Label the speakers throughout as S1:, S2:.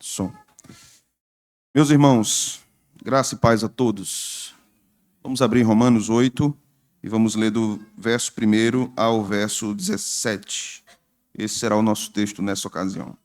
S1: Som. Meus irmãos, graça e paz a todos. Vamos abrir Romanos 8 e vamos ler do verso 1 ao verso 17. Esse será o nosso texto nessa ocasião.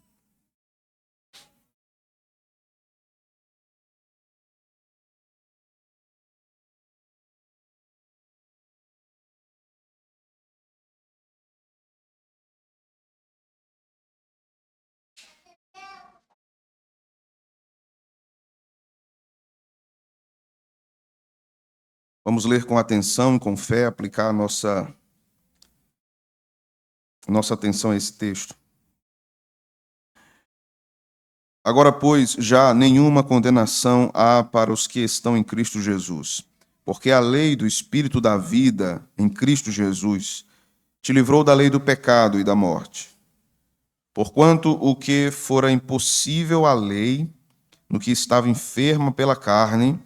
S1: Vamos ler com atenção, com fé, aplicar nossa atenção a esse texto. Agora, pois, já nenhuma condenação há para os que estão em Cristo Jesus, porque a lei do Espírito da vida em Cristo Jesus te livrou da lei do pecado e da morte. Porquanto o que fora impossível à lei, no que estava enferma pela carne,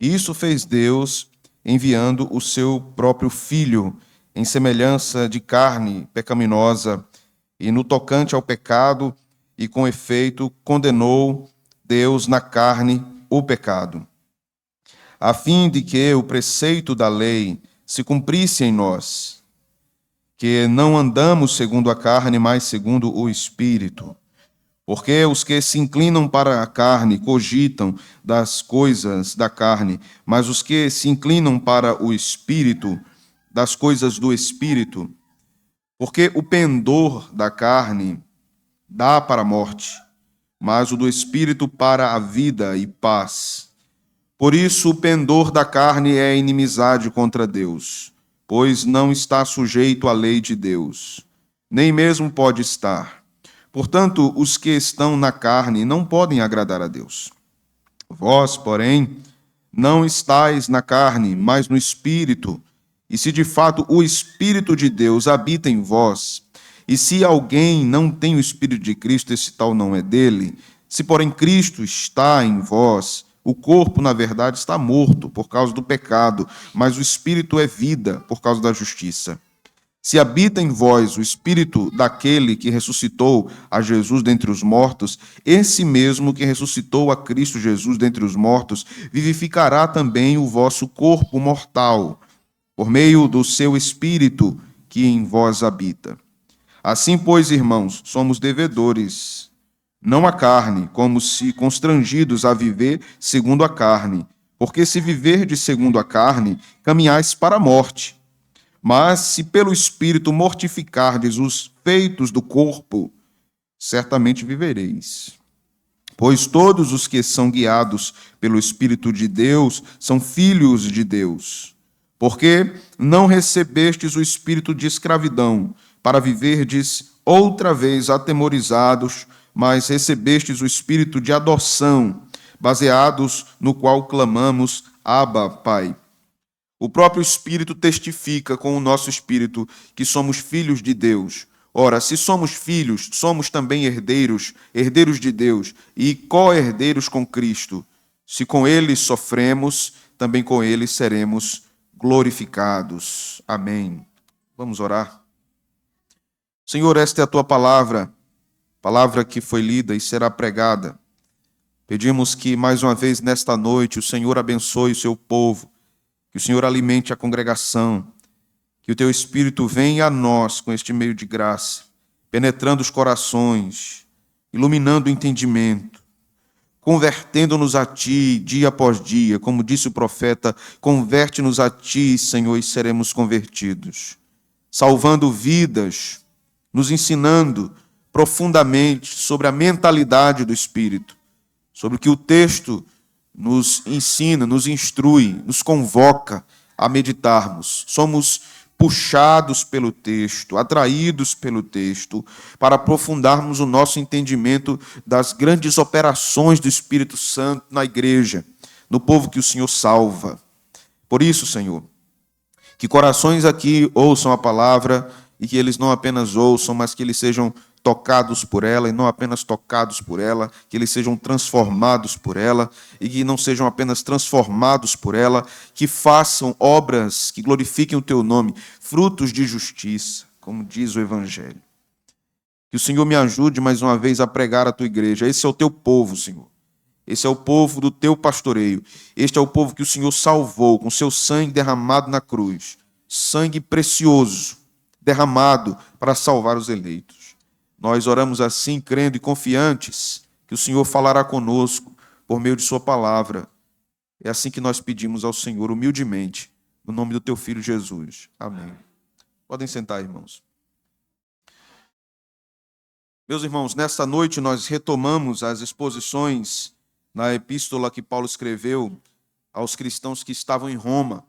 S1: isso fez Deus, enviando o seu próprio Filho, em semelhança de carne pecaminosa, e no tocante ao pecado, e com efeito condenou Deus na carne o pecado, a fim de que o preceito da lei se cumprisse em nós, que não andamos segundo a carne, mas segundo o Espírito. Porque os que se inclinam para a carne cogitam das coisas da carne, mas os que se inclinam para o Espírito, das coisas do Espírito. Porque o pendor da carne dá para a morte, mas o do Espírito para a vida e paz. Por isso o pendor da carne é inimizade contra Deus, pois não está sujeito à lei de Deus, nem mesmo pode estar. Portanto, os que estão na carne não podem agradar a Deus. Vós, porém, não estáis na carne, mas no Espírito. E se de fato o Espírito de Deus habita em vós, e se alguém não tem o Espírito de Cristo, esse tal não é dele, se porém Cristo está em vós, o corpo, na verdade, está morto por causa do pecado, mas o Espírito é vida por causa da justiça. Se habita em vós o Espírito daquele que ressuscitou a Jesus dentre os mortos, esse mesmo que ressuscitou a Cristo Jesus dentre os mortos, vivificará também o vosso corpo mortal, por meio do seu Espírito que em vós habita. Assim, pois, irmãos, somos devedores, não à carne, como se constrangidos a viver segundo a carne, porque se viverdes segundo a carne, caminhais para a morte. Mas se pelo Espírito mortificardes os feitos do corpo, certamente vivereis. Pois todos os que são guiados pelo Espírito de Deus são filhos de Deus. Porque não recebestes o espírito de escravidão, para viverdes outra vez atemorizados, mas recebestes o espírito de adoção, baseados no qual clamamos, Abba, Pai. O próprio Espírito testifica com o nosso espírito que somos filhos de Deus. Ora, se somos filhos, somos também herdeiros, herdeiros de Deus e co-herdeiros com Cristo. Se com ele sofremos, também com ele seremos glorificados. Amém. Vamos orar. Senhor, esta é a tua palavra que foi lida e será pregada. Pedimos que mais uma vez nesta noite o Senhor abençoe o seu povo, que o Senhor alimente a congregação, que o teu Espírito venha a nós com este meio de graça, penetrando os corações, iluminando o entendimento, convertendo-nos a ti dia após dia, como disse o profeta, converte-nos a ti, Senhor, e seremos convertidos, salvando vidas, nos ensinando profundamente sobre a mentalidade do Espírito, sobre o que o texto nos ensina, nos instrui, nos convoca a meditarmos. Somos puxados pelo texto, atraídos pelo texto, para aprofundarmos o nosso entendimento das grandes operações do Espírito Santo na igreja, no povo que o Senhor salva. Por isso, Senhor, que corações aqui ouçam a palavra e que eles não apenas ouçam, mas que eles sejam tocados por ela e não apenas tocados por ela, que eles sejam transformados por ela e que não sejam apenas transformados por ela, que façam obras que glorifiquem o teu nome, frutos de justiça, como diz o Evangelho. Que o Senhor me ajude mais uma vez a pregar a tua igreja. Esse é o teu povo, Senhor. Esse é o povo do teu pastoreio. Este é o povo que o Senhor salvou com seu sangue derramado na cruz. Sangue precioso, derramado para salvar os eleitos. Nós oramos assim, crendo e confiantes que o Senhor falará conosco por meio de sua palavra. É assim que nós pedimos ao Senhor, humildemente, no nome do teu Filho Jesus. Amém. Podem sentar, irmãos. Meus irmãos, nesta noite nós retomamos as exposições na epístola que Paulo escreveu aos cristãos que estavam em Roma.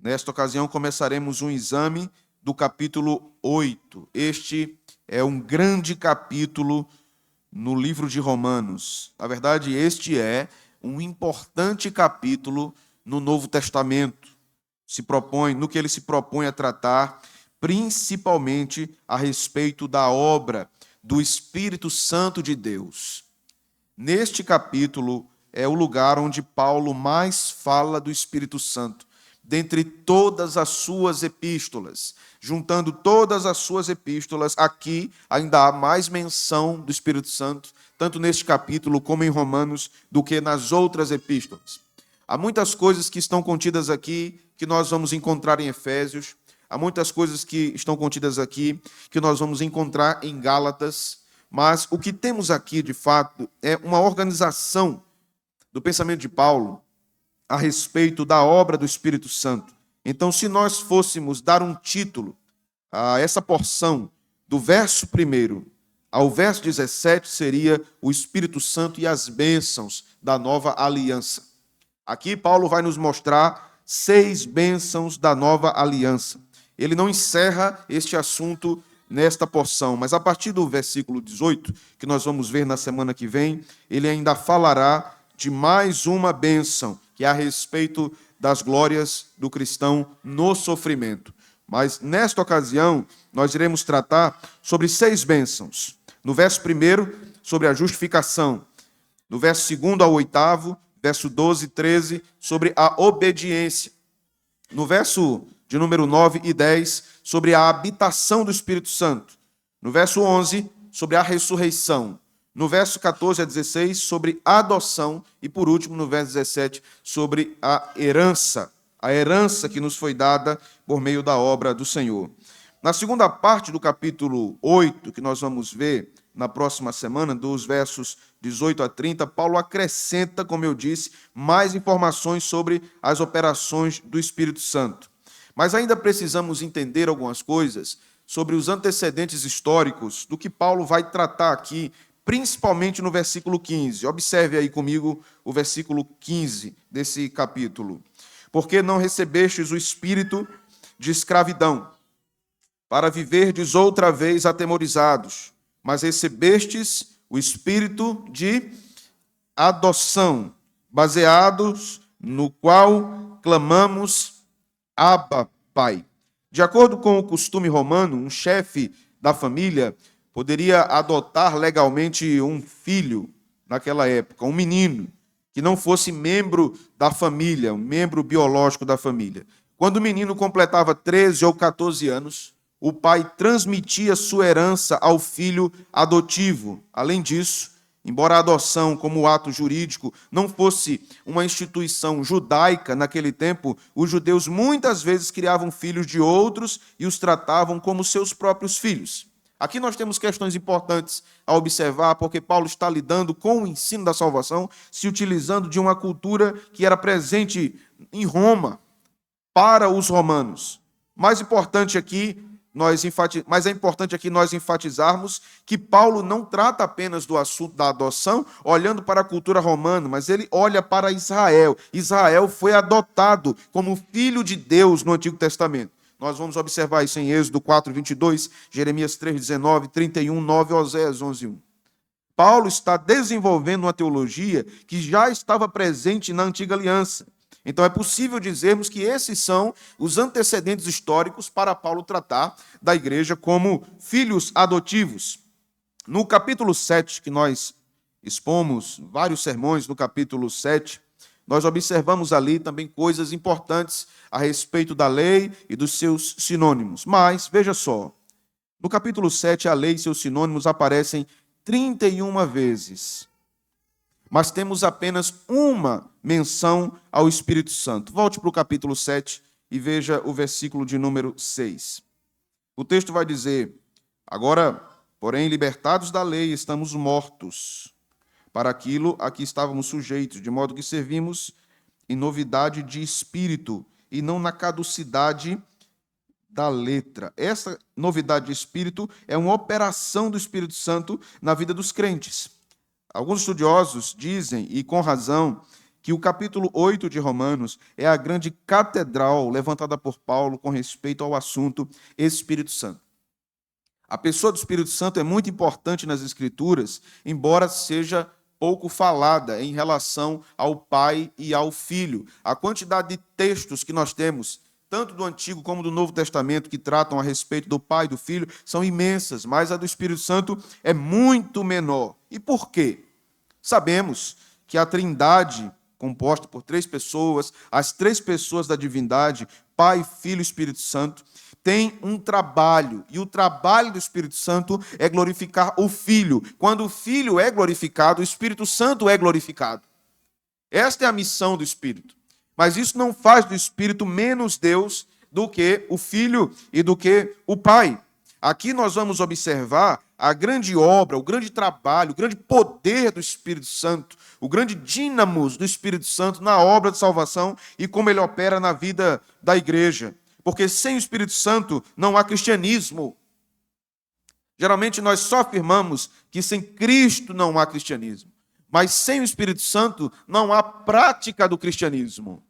S1: Nesta ocasião começaremos um exame do capítulo 8. Este é um grande capítulo no livro de Romanos. Na verdade, este é um importante capítulo no Novo Testamento. No que ele se propõe a tratar, principalmente a respeito da obra do Espírito Santo de Deus. Neste capítulo é o lugar onde Paulo mais fala do Espírito Santo, dentre todas as suas epístolas. Juntando todas as suas epístolas, aqui ainda há mais menção do Espírito Santo, tanto neste capítulo como em Romanos, do que nas outras epístolas. Há muitas coisas que estão contidas aqui que nós vamos encontrar em Efésios. Há muitas coisas que estão contidas aqui que nós vamos encontrar em Gálatas. Mas o que temos aqui, de fato, é uma organização do pensamento de Paulo a respeito da obra do Espírito Santo. Então, se nós fôssemos dar um título a essa porção, do verso 1 ao verso 17, seria o Espírito Santo e as bênçãos da nova aliança. Aqui Paulo vai nos mostrar 6 bênçãos da nova aliança. Ele não encerra este assunto nesta porção, mas a partir do versículo 18, que nós vamos ver na semana que vem, ele ainda falará de mais uma bênção, que é a respeito das glórias do cristão no sofrimento. Mas nesta ocasião, nós iremos tratar sobre 6 bênçãos. No verso 1, sobre a justificação. No verso 2 ao 8º, verso 12 e 13, sobre a obediência. No verso de número 9 e 10, sobre a habitação do Espírito Santo. No verso 11, sobre a ressurreição. No verso 14 a 16, sobre a adoção. E, por último, no verso 17, sobre a herança que nos foi dada por meio da obra do Senhor. Na segunda parte do capítulo 8, que nós vamos ver na próxima semana, dos versos 18 a 30, Paulo acrescenta, como eu disse, mais informações sobre as operações do Espírito Santo. Mas ainda precisamos entender algumas coisas sobre os antecedentes históricos do que Paulo vai tratar aqui, principalmente no versículo 15. Observe aí comigo o versículo 15 desse capítulo. Porque não recebestes o espírito de escravidão, para viverdes outra vez atemorizados, mas recebestes o espírito de adoção, baseados no qual clamamos Abba, Pai. De acordo com o costume romano, um chefe da família poderia adotar legalmente um filho naquela época, um menino, que não fosse membro da família, um membro biológico da família. Quando o menino completava 13 ou 14 anos, o pai transmitia sua herança ao filho adotivo. Além disso, embora a adoção, como ato jurídico, não fosse uma instituição judaica naquele tempo, os judeus muitas vezes criavam filhos de outros e os tratavam como seus próprios filhos. Aqui nós temos questões importantes a observar, porque Paulo está lidando com o ensino da salvação, se utilizando de uma cultura que era presente em Roma, para os romanos. Mas é importante aqui nós enfatizarmos que Paulo não trata apenas do assunto da adoção, olhando para a cultura romana, mas ele olha para Israel. Israel foi adotado como filho de Deus no Antigo Testamento. Nós vamos observar isso em Êxodo 4, 22, Jeremias 3, 19, 31, 9, Oséias 11, 1. Paulo está desenvolvendo uma teologia que já estava presente na Antiga Aliança. Então é possível dizermos que esses são os antecedentes históricos para Paulo tratar da igreja como filhos adotivos. No capítulo 7, que nós expomos vários sermões no capítulo 7, nós observamos ali também coisas importantes a respeito da lei e dos seus sinônimos. Mas, veja só, No capítulo 7, a lei e seus sinônimos aparecem 31 vezes. Mas temos apenas uma menção ao Espírito Santo. Volte para o capítulo 7 e veja o versículo de número 6. O texto vai dizer: agora, porém, libertados da lei, estamos mortos para aquilo a que estávamos sujeitos, de modo que servimos em novidade de espírito e não na caducidade da letra. Essa novidade de espírito é uma operação do Espírito Santo na vida dos crentes. Alguns estudiosos dizem, e com razão, que o capítulo 8 de Romanos é a grande catedral levantada por Paulo com respeito ao assunto Espírito Santo. A pessoa do Espírito Santo é muito importante nas Escrituras, embora seja pouco falada em relação ao Pai e ao Filho. A quantidade de textos que nós temos, tanto do Antigo como do Novo Testamento, que tratam a respeito do Pai e do Filho, são imensas, mas a do Espírito Santo é muito menor. E por quê? Sabemos que a Trindade, composta por 3 pessoas, as 3 pessoas da divindade, Pai, Filho e Espírito Santo, tem um trabalho, e o trabalho do Espírito Santo é glorificar o Filho. Quando o Filho é glorificado, o Espírito Santo é glorificado. Esta é a missão do Espírito. Mas isso não faz do Espírito menos Deus do que o Filho e do que o Pai. Aqui nós vamos observar a grande obra, o grande trabalho, o grande poder do Espírito Santo, o grande dínamos do Espírito Santo na obra de salvação e como ele opera na vida da igreja. Porque sem o Espírito Santo não há cristianismo. Geralmente nós só afirmamos que sem Cristo não há cristianismo. Mas sem o Espírito Santo não há prática do cristianismo.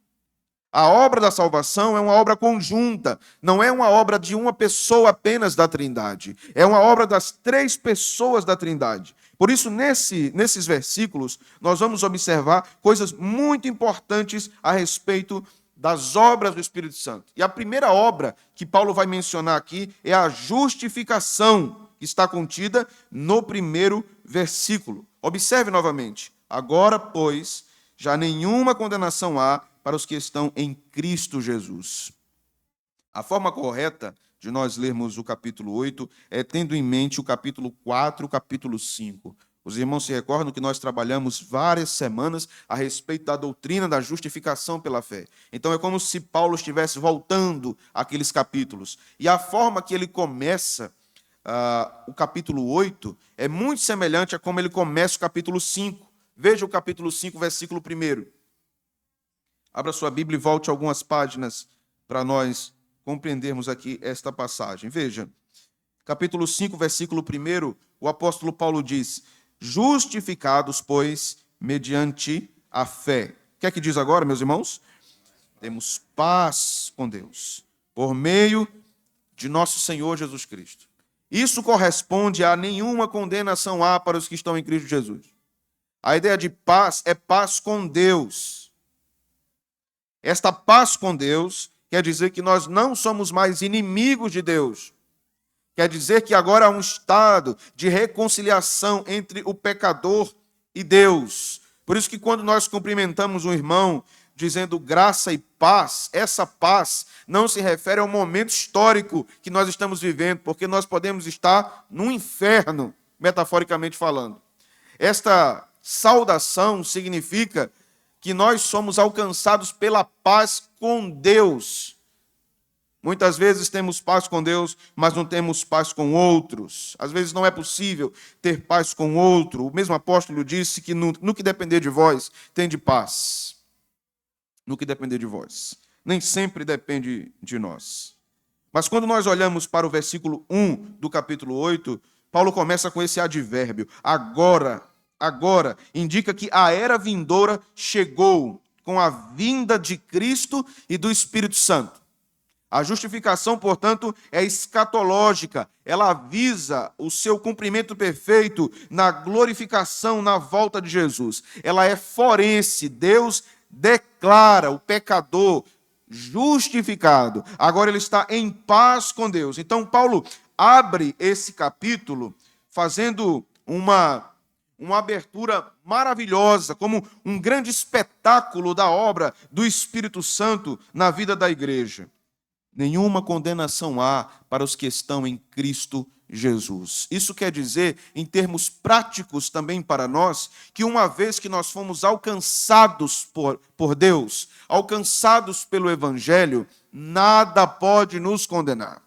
S1: A obra da salvação é uma obra conjunta, não é uma obra de uma pessoa apenas da Trindade. É uma obra das 3 pessoas da Trindade. Por isso, nesses versículos, nós vamos observar coisas muito importantes a respeito das obras do Espírito Santo. E a primeira obra que Paulo vai mencionar aqui é a justificação, que está contida no primeiro versículo. Observe novamente. Agora, pois, já nenhuma condenação há para os que estão em Cristo Jesus. A forma correta de nós lermos o capítulo 8 é tendo em mente o capítulo 4 e o capítulo 5. Os irmãos se recordam que nós trabalhamos várias semanas a respeito da doutrina da justificação pela fé. Então é como se Paulo estivesse voltando àqueles capítulos. E a forma que ele começa o capítulo 8 é muito semelhante a como ele começa o capítulo 5. Veja o capítulo 5, versículo 1. Abra sua Bíblia e volte algumas páginas para nós compreendermos aqui esta passagem. Veja, capítulo 5, versículo 1, o apóstolo Paulo diz: justificados, pois, mediante a fé. O que é que diz agora, meus irmãos? Temos paz com Deus, por meio de nosso Senhor Jesus Cristo. Isso corresponde a nenhuma condenação há para os que estão em Cristo Jesus. A ideia de paz é paz com Deus. Esta paz com Deus quer dizer que nós não somos mais inimigos de Deus. Quer dizer que agora há um estado de reconciliação entre o pecador e Deus. Por isso que quando nós cumprimentamos um irmão dizendo graça e paz, essa paz não se refere ao momento histórico que nós estamos vivendo, porque nós podemos estar no inferno, metaforicamente falando. Esta saudação significa que nós somos alcançados pela paz com Deus. Muitas vezes temos paz com Deus, mas não temos paz com outros. Às vezes não é possível ter paz com outro. O mesmo apóstolo disse que no que depender de vós, tende paz. No que depender de vós. Nem sempre depende de nós. Mas quando nós olhamos para o versículo 1 do capítulo 8, Paulo começa com esse advérbio. Agora, indica que a era vindoura chegou com a vinda de Cristo e do Espírito Santo. A justificação, portanto, é escatológica. Ela avisa o seu cumprimento perfeito na glorificação, na volta de Jesus. Ela é forense. Deus declara o pecador justificado. Agora ele está em paz com Deus. Então, Paulo abre esse capítulo fazendo uma abertura maravilhosa, como um grande espetáculo da obra do Espírito Santo na vida da igreja. nenhuma condenação há para os que estão em Cristo Jesus. Isso quer dizer, em termos práticos também para nós, que uma vez que nós fomos alcançados por Deus, alcançados pelo Evangelho, nada pode nos condenar.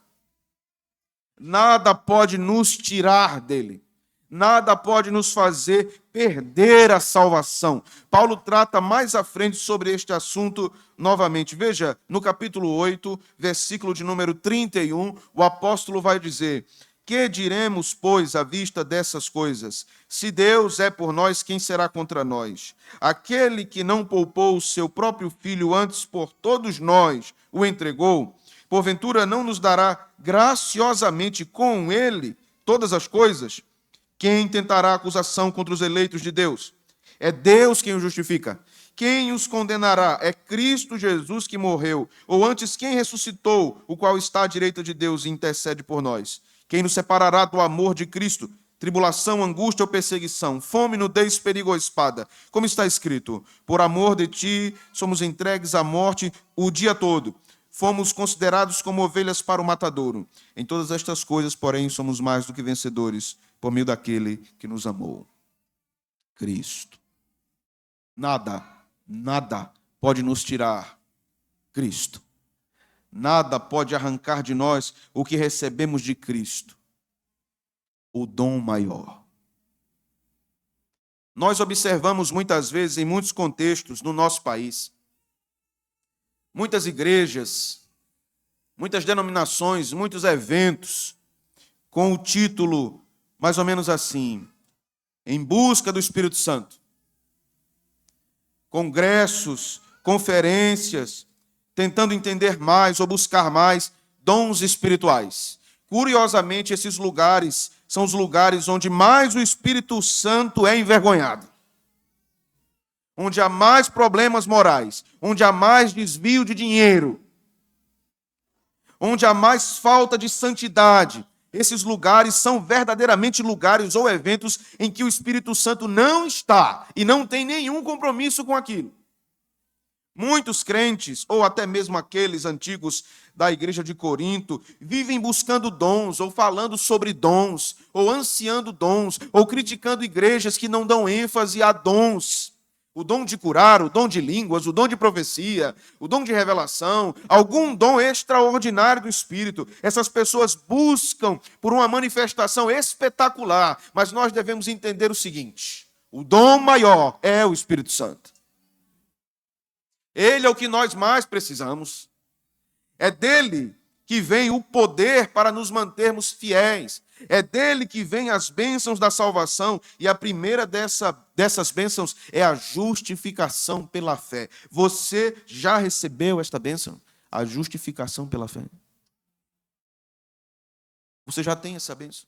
S1: Nada pode nos tirar dele. Nada pode nos fazer perder a salvação. Paulo trata mais à frente sobre este assunto novamente. Veja, no capítulo 8, versículo de número 31, o apóstolo vai dizer: que diremos, pois, à vista dessas coisas? Se Deus é por nós, quem será contra nós? Aquele que não poupou o seu próprio filho, antes por todos nós o entregou, porventura não nos dará graciosamente com ele todas as coisas? Quem tentará acusação contra os eleitos de Deus? É Deus quem os justifica. Quem os condenará? É Cristo Jesus que morreu, ou antes quem ressuscitou, o qual está à direita de Deus e intercede por nós. Quem nos separará do amor de Cristo? Tribulação, angústia ou perseguição, fome, nudez, perigo ou espada. Como está escrito: por amor de ti somos entregues à morte o dia todo. Fomos considerados como ovelhas para o matadouro. Em todas estas coisas, porém, somos mais do que vencedores, por meio daquele que nos amou. Cristo. Nada pode nos tirar Cristo. Nada pode arrancar de nós o que recebemos de Cristo. O dom maior. Nós observamos muitas vezes, em muitos contextos no nosso país, muitas igrejas, muitas denominações, muitos eventos, com o título mais ou menos assim: em busca do Espírito Santo. Congressos, conferências, tentando entender mais ou buscar mais dons espirituais. Curiosamente, esses lugares são os lugares onde mais o Espírito Santo é envergonhado. Onde há mais problemas morais, onde há mais desvio de dinheiro, onde há mais falta de santidade. Esses lugares são verdadeiramente lugares ou eventos em que o Espírito Santo não está e não tem nenhum compromisso com aquilo. Muitos crentes, ou até mesmo aqueles antigos da igreja de Corinto, vivem buscando dons, ou falando sobre dons, ou ansiando dons, ou criticando igrejas que não dão ênfase a dons. O dom de curar, o dom de línguas, o dom de profecia, o dom de revelação, algum dom extraordinário do Espírito. Essas pessoas buscam por uma manifestação espetacular, mas nós devemos entender o seguinte: o dom maior é o Espírito Santo. Ele é o que nós mais precisamos. É dele que vem o poder para nos mantermos fiéis. É dele que vem as bênçãos da salvação, e a primeira dessas bênçãos é a justificação pela fé. Você já recebeu esta bênção? A justificação pela fé. Você já tem essa bênção.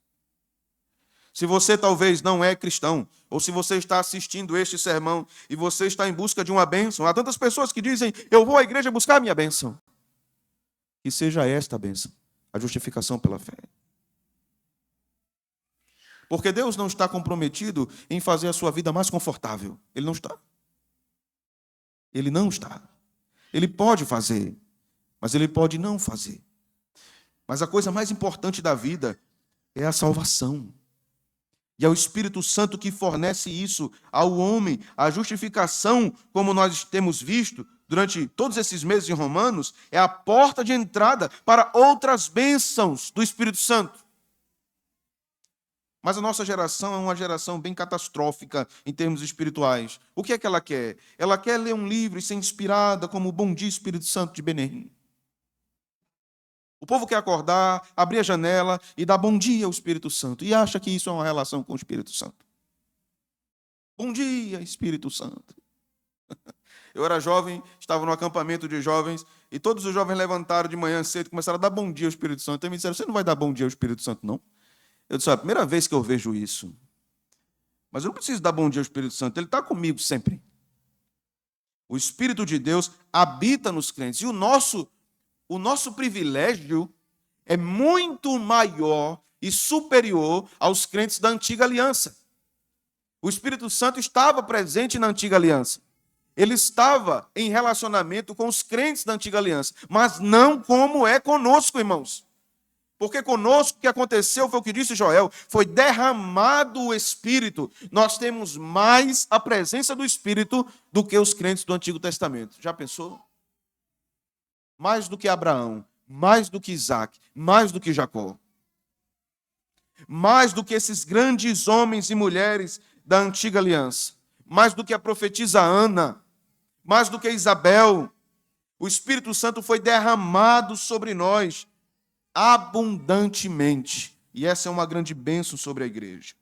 S1: Se você talvez não é cristão, ou se você está assistindo este sermão e você está em busca de uma bênção, há tantas pessoas que dizem: eu vou à igreja buscar a minha bênção. Que seja esta a bênção, a justificação pela fé. Porque Deus não está comprometido em fazer a sua vida mais confortável. Ele não está. Ele não está. Ele pode fazer, mas ele pode não fazer. Mas a coisa mais importante da vida é a salvação. E é o Espírito Santo que fornece isso ao homem. A justificação, como nós temos visto durante todos esses meses em Romanos, é a porta de entrada para outras bênçãos do Espírito Santo. Mas a nossa geração é uma geração bem catastrófica em termos espirituais. O que é que ela quer? Ela quer ler um livro e ser inspirada como o Bom Dia Espírito Santo de Benihim. O povo quer acordar, abrir a janela e dar bom dia ao Espírito Santo. E acha que isso é uma relação com o Espírito Santo. Bom dia, Espírito Santo. Eu era jovem, estava no acampamento de jovens, e todos os jovens levantaram de manhã cedo e começaram a dar bom dia ao Espírito Santo. E me disseram: você não vai dar bom dia ao Espírito Santo, não? Eu disse: é a primeira vez que eu vejo isso. Mas eu não preciso dar bom dia ao Espírito Santo, ele está comigo sempre. O Espírito de Deus habita nos crentes. E o nosso privilégio é muito maior e superior aos crentes da antiga aliança. O Espírito Santo estava presente na antiga aliança. Ele estava em relacionamento com os crentes da antiga aliança, mas não como é conosco, irmãos. Porque conosco o que aconteceu foi o que disse Joel, foi derramado o Espírito. Nós temos mais a presença do Espírito do que os crentes do Antigo Testamento. Já pensou? Mais do que Abraão, mais do que Isaac, mais do que Jacó. Mais do que esses grandes homens e mulheres da antiga aliança. Mais do que a profetisa Ana, mais do que Isabel. O Espírito Santo foi derramado sobre nós abundantemente. E essa é uma grande bênção sobre a igreja.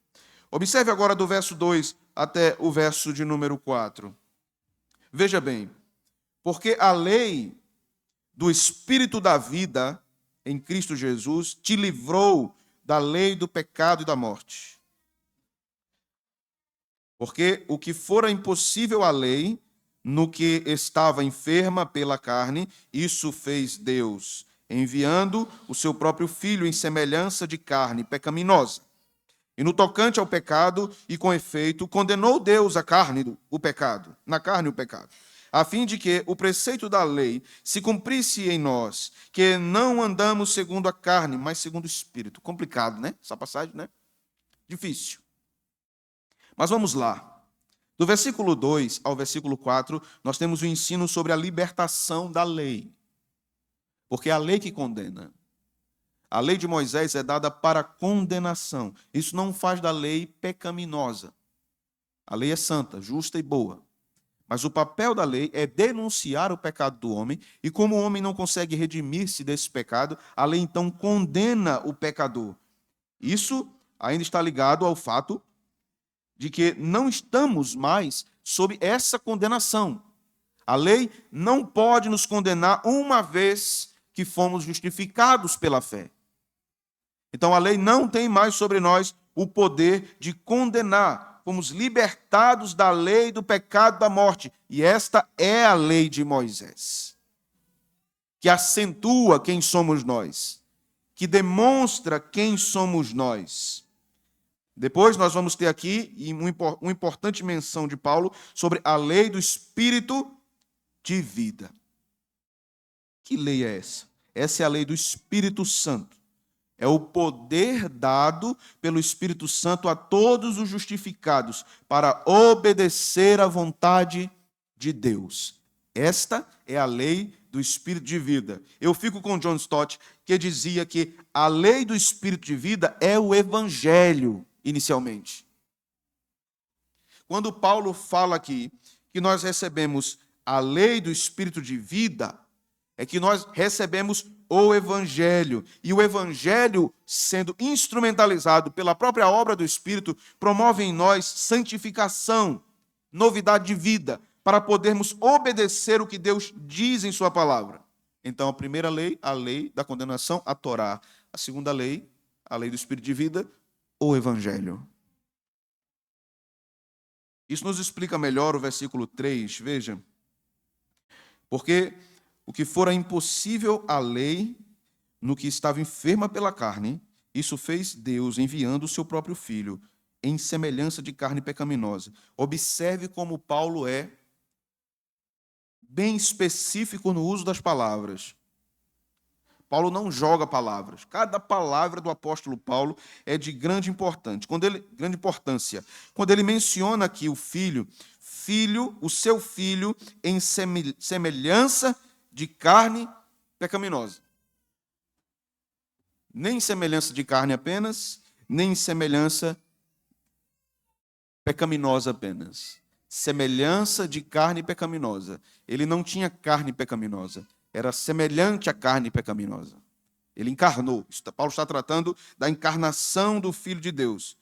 S1: Observe agora do verso 2 até o verso de número 4. Veja bem, porque a lei do Espírito da vida em Cristo Jesus te livrou da lei do pecado e da morte. Porque o que fora impossível à lei, no que estava enferma pela carne, isso fez Deus, enviando o seu próprio Filho em semelhança de carne pecaminosa. E no tocante ao pecado, e com efeito, condenou Deus a carne, o pecado, na carne o pecado, a fim de que o preceito da lei se cumprisse em nós, que não andamos segundo a carne, mas segundo o Espírito. Complicado, né? Essa passagem, né? Difícil. Mas vamos lá. Do versículo 2 ao versículo 4, nós temos o ensino sobre a libertação da lei. Porque é a lei que condena. A lei de Moisés é dada para condenação. Isso não faz da lei pecaminosa. A lei é santa, justa e boa. Mas o papel da lei é denunciar o pecado do homem, e como o homem não consegue redimir-se desse pecado, a lei então condena o pecador. Isso ainda está ligado ao fato de que não estamos mais sob essa condenação. A lei não pode nos condenar uma vez que fomos justificados pela fé. Então a lei não tem mais sobre nós o poder de condenar. Fomos libertados da lei do pecado e da morte. E esta é a lei de Moisés, que acentua quem somos nós, que demonstra quem somos nós. Depois nós vamos ter aqui uma importante menção de Paulo sobre a lei do Espírito de vida. Que lei é essa? Essa é a lei do Espírito Santo. É o poder dado pelo Espírito Santo a todos os justificados para obedecer à vontade de Deus. Esta é a lei do Espírito de vida. Eu fico com John Stott, que dizia que a lei do Espírito de vida é o Evangelho, inicialmente. Quando Paulo fala aqui que nós recebemos a lei do Espírito de vida, é que nós recebemos o Evangelho. E o Evangelho, sendo instrumentalizado pela própria obra do Espírito, promove em nós santificação, novidade de vida, para podermos obedecer o que Deus diz em sua palavra. Então, a primeira lei, a lei da condenação, a Torá. A segunda lei, a lei do Espírito de vida, o Evangelho. Isso nos explica melhor o versículo 3, veja. Porque o que fora impossível à lei, no que estava enferma pela carne, isso fez Deus, enviando o seu próprio Filho, em semelhança de carne pecaminosa. Observe como Paulo é bem específico no uso das palavras. Paulo não joga palavras. Cada palavra do apóstolo Paulo é de grande importância. Quando ele menciona aqui o filho, o seu filho em semelhança de carne pecaminosa. Nem semelhança de carne apenas, nem semelhança pecaminosa apenas. Semelhança de carne pecaminosa. Ele não tinha carne pecaminosa. Era semelhante à carne pecaminosa. Ele encarnou. Paulo está tratando da encarnação do Filho de Deus.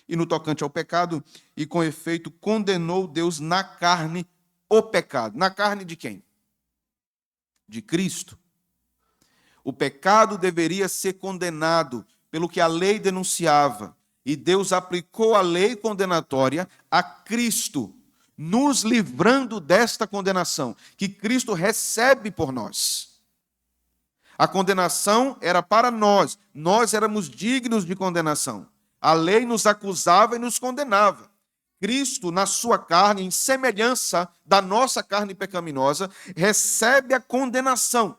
S1: E no tocante ao pecado, e com efeito condenou Deus na carne o pecado. Na carne de quem? De Cristo. O pecado deveria ser condenado pelo que a lei denunciava. E Deus aplicou a lei condenatória a Cristo, nos livrando desta condenação, que Cristo recebe por nós. A condenação era para nós. Nós éramos dignos de condenação. A lei nos acusava e nos condenava. Cristo, na sua carne, em semelhança da nossa carne pecaminosa, recebe a condenação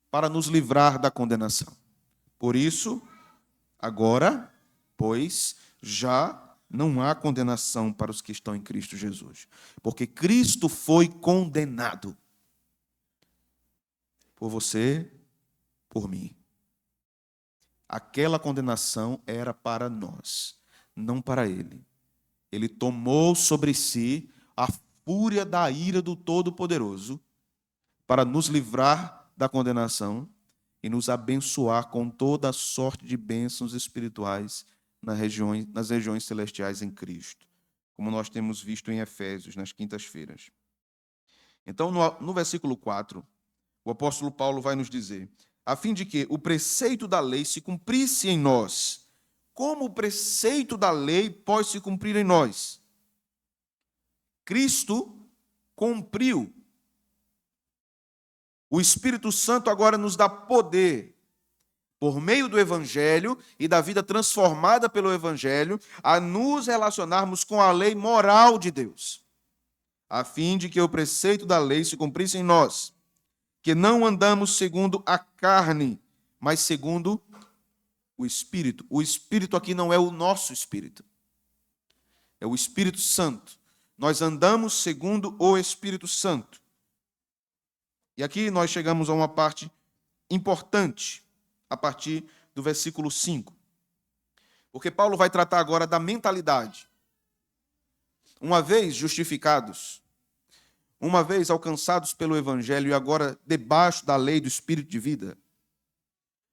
S1: para nos livrar da condenação. Por isso, agora, pois, já não há condenação para os que estão em Cristo Jesus. Porque Cristo foi condenado por você, por mim. Aquela condenação era para nós, não para ele. Ele tomou sobre si a fúria da ira do Todo-Poderoso para nos livrar da condenação e nos abençoar com toda a sorte de bênçãos espirituais nas regiões celestiais em Cristo, como nós temos visto em Efésios, nas quintas-feiras. Então, no versículo 4, o apóstolo Paulo vai nos dizer: a fim de que o preceito da lei se cumprisse em nós. Como o preceito da lei pode se cumprir em nós? Cristo cumpriu. O Espírito Santo agora nos dá poder, por meio do Evangelho e da vida transformada pelo Evangelho, a nos relacionarmos com a lei moral de Deus, a fim de que o preceito da lei se cumprisse em nós, que não andamos segundo a carne, mas segundo o Espírito. O Espírito aqui não é o nosso Espírito, é o Espírito Santo. Nós andamos segundo o Espírito Santo. E aqui nós chegamos a uma parte importante, a partir do versículo 5. Porque Paulo vai tratar agora da mentalidade. Uma vez justificados, uma vez alcançados pelo Evangelho e agora debaixo da lei do Espírito de vida,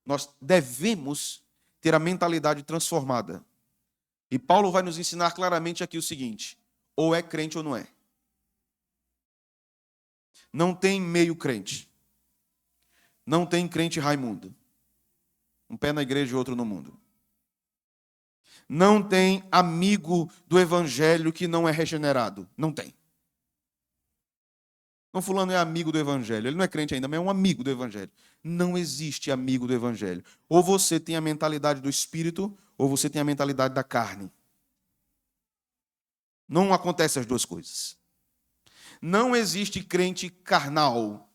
S1: nós devemos ter a mentalidade transformada. E Paulo vai nos ensinar claramente aqui o seguinte: ou é crente ou não é. Não tem meio crente. Não tem crente Raimundo. Um pé na igreja e outro no mundo. Não tem amigo do Evangelho que não é regenerado. Não tem. Não, fulano é amigo do Evangelho. Ele não é crente ainda, mas é um amigo do Evangelho. Não existe amigo do Evangelho. Ou você tem a mentalidade do Espírito, ou você tem a mentalidade da carne. Não acontece as duas coisas. Não existe crente carnal.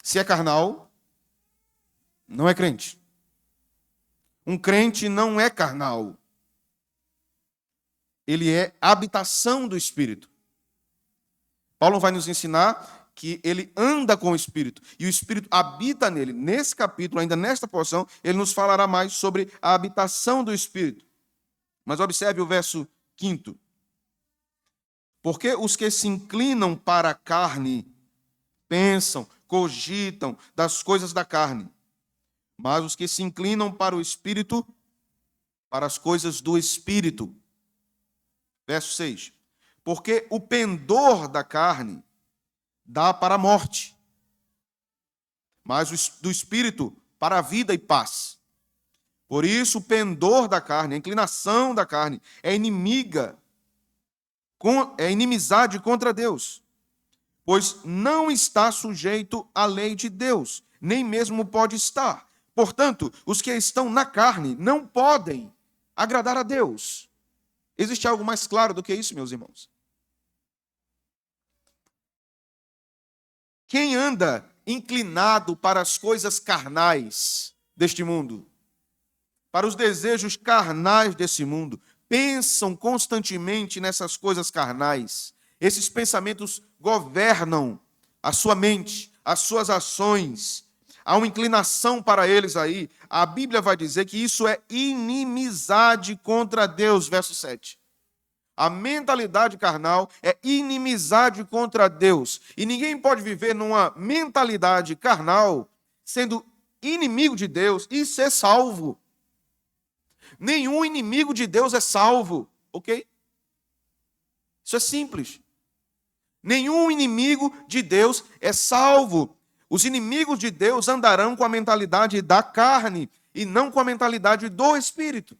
S1: Se é carnal, não é crente. Um crente não é carnal. Ele é habitação do Espírito. Paulo vai nos ensinar que ele anda com o Espírito e o Espírito habita nele. Nesse capítulo, ainda nesta porção, ele nos falará mais sobre a habitação do Espírito. Mas observe o verso 5. Porque os que se inclinam para a carne pensam, cogitam das coisas da carne, mas os que se inclinam para o Espírito, para as coisas do Espírito. Verso 6. Porque o pendor da carne dá para a morte, mas do Espírito para a vida e paz. Por isso o pendor da carne, a inclinação da carne, é inimizade contra Deus, pois não está sujeito à lei de Deus, nem mesmo pode estar. Portanto, os que estão na carne não podem agradar a Deus. Existe algo mais claro do que isso, meus irmãos? Quem anda inclinado para as coisas carnais deste mundo, para os desejos carnais desse mundo, pensam constantemente nessas coisas carnais. Esses pensamentos governam a sua mente, as suas ações. Há uma inclinação para eles aí. A Bíblia vai dizer que isso é inimizade contra Deus, verso 7. A mentalidade carnal é inimizade contra Deus. E ninguém pode viver numa mentalidade carnal sendo inimigo de Deus e ser salvo. Nenhum inimigo de Deus é salvo, ok? Isso é simples. Nenhum inimigo de Deus é salvo. Os inimigos de Deus andarão com a mentalidade da carne e não com a mentalidade do Espírito.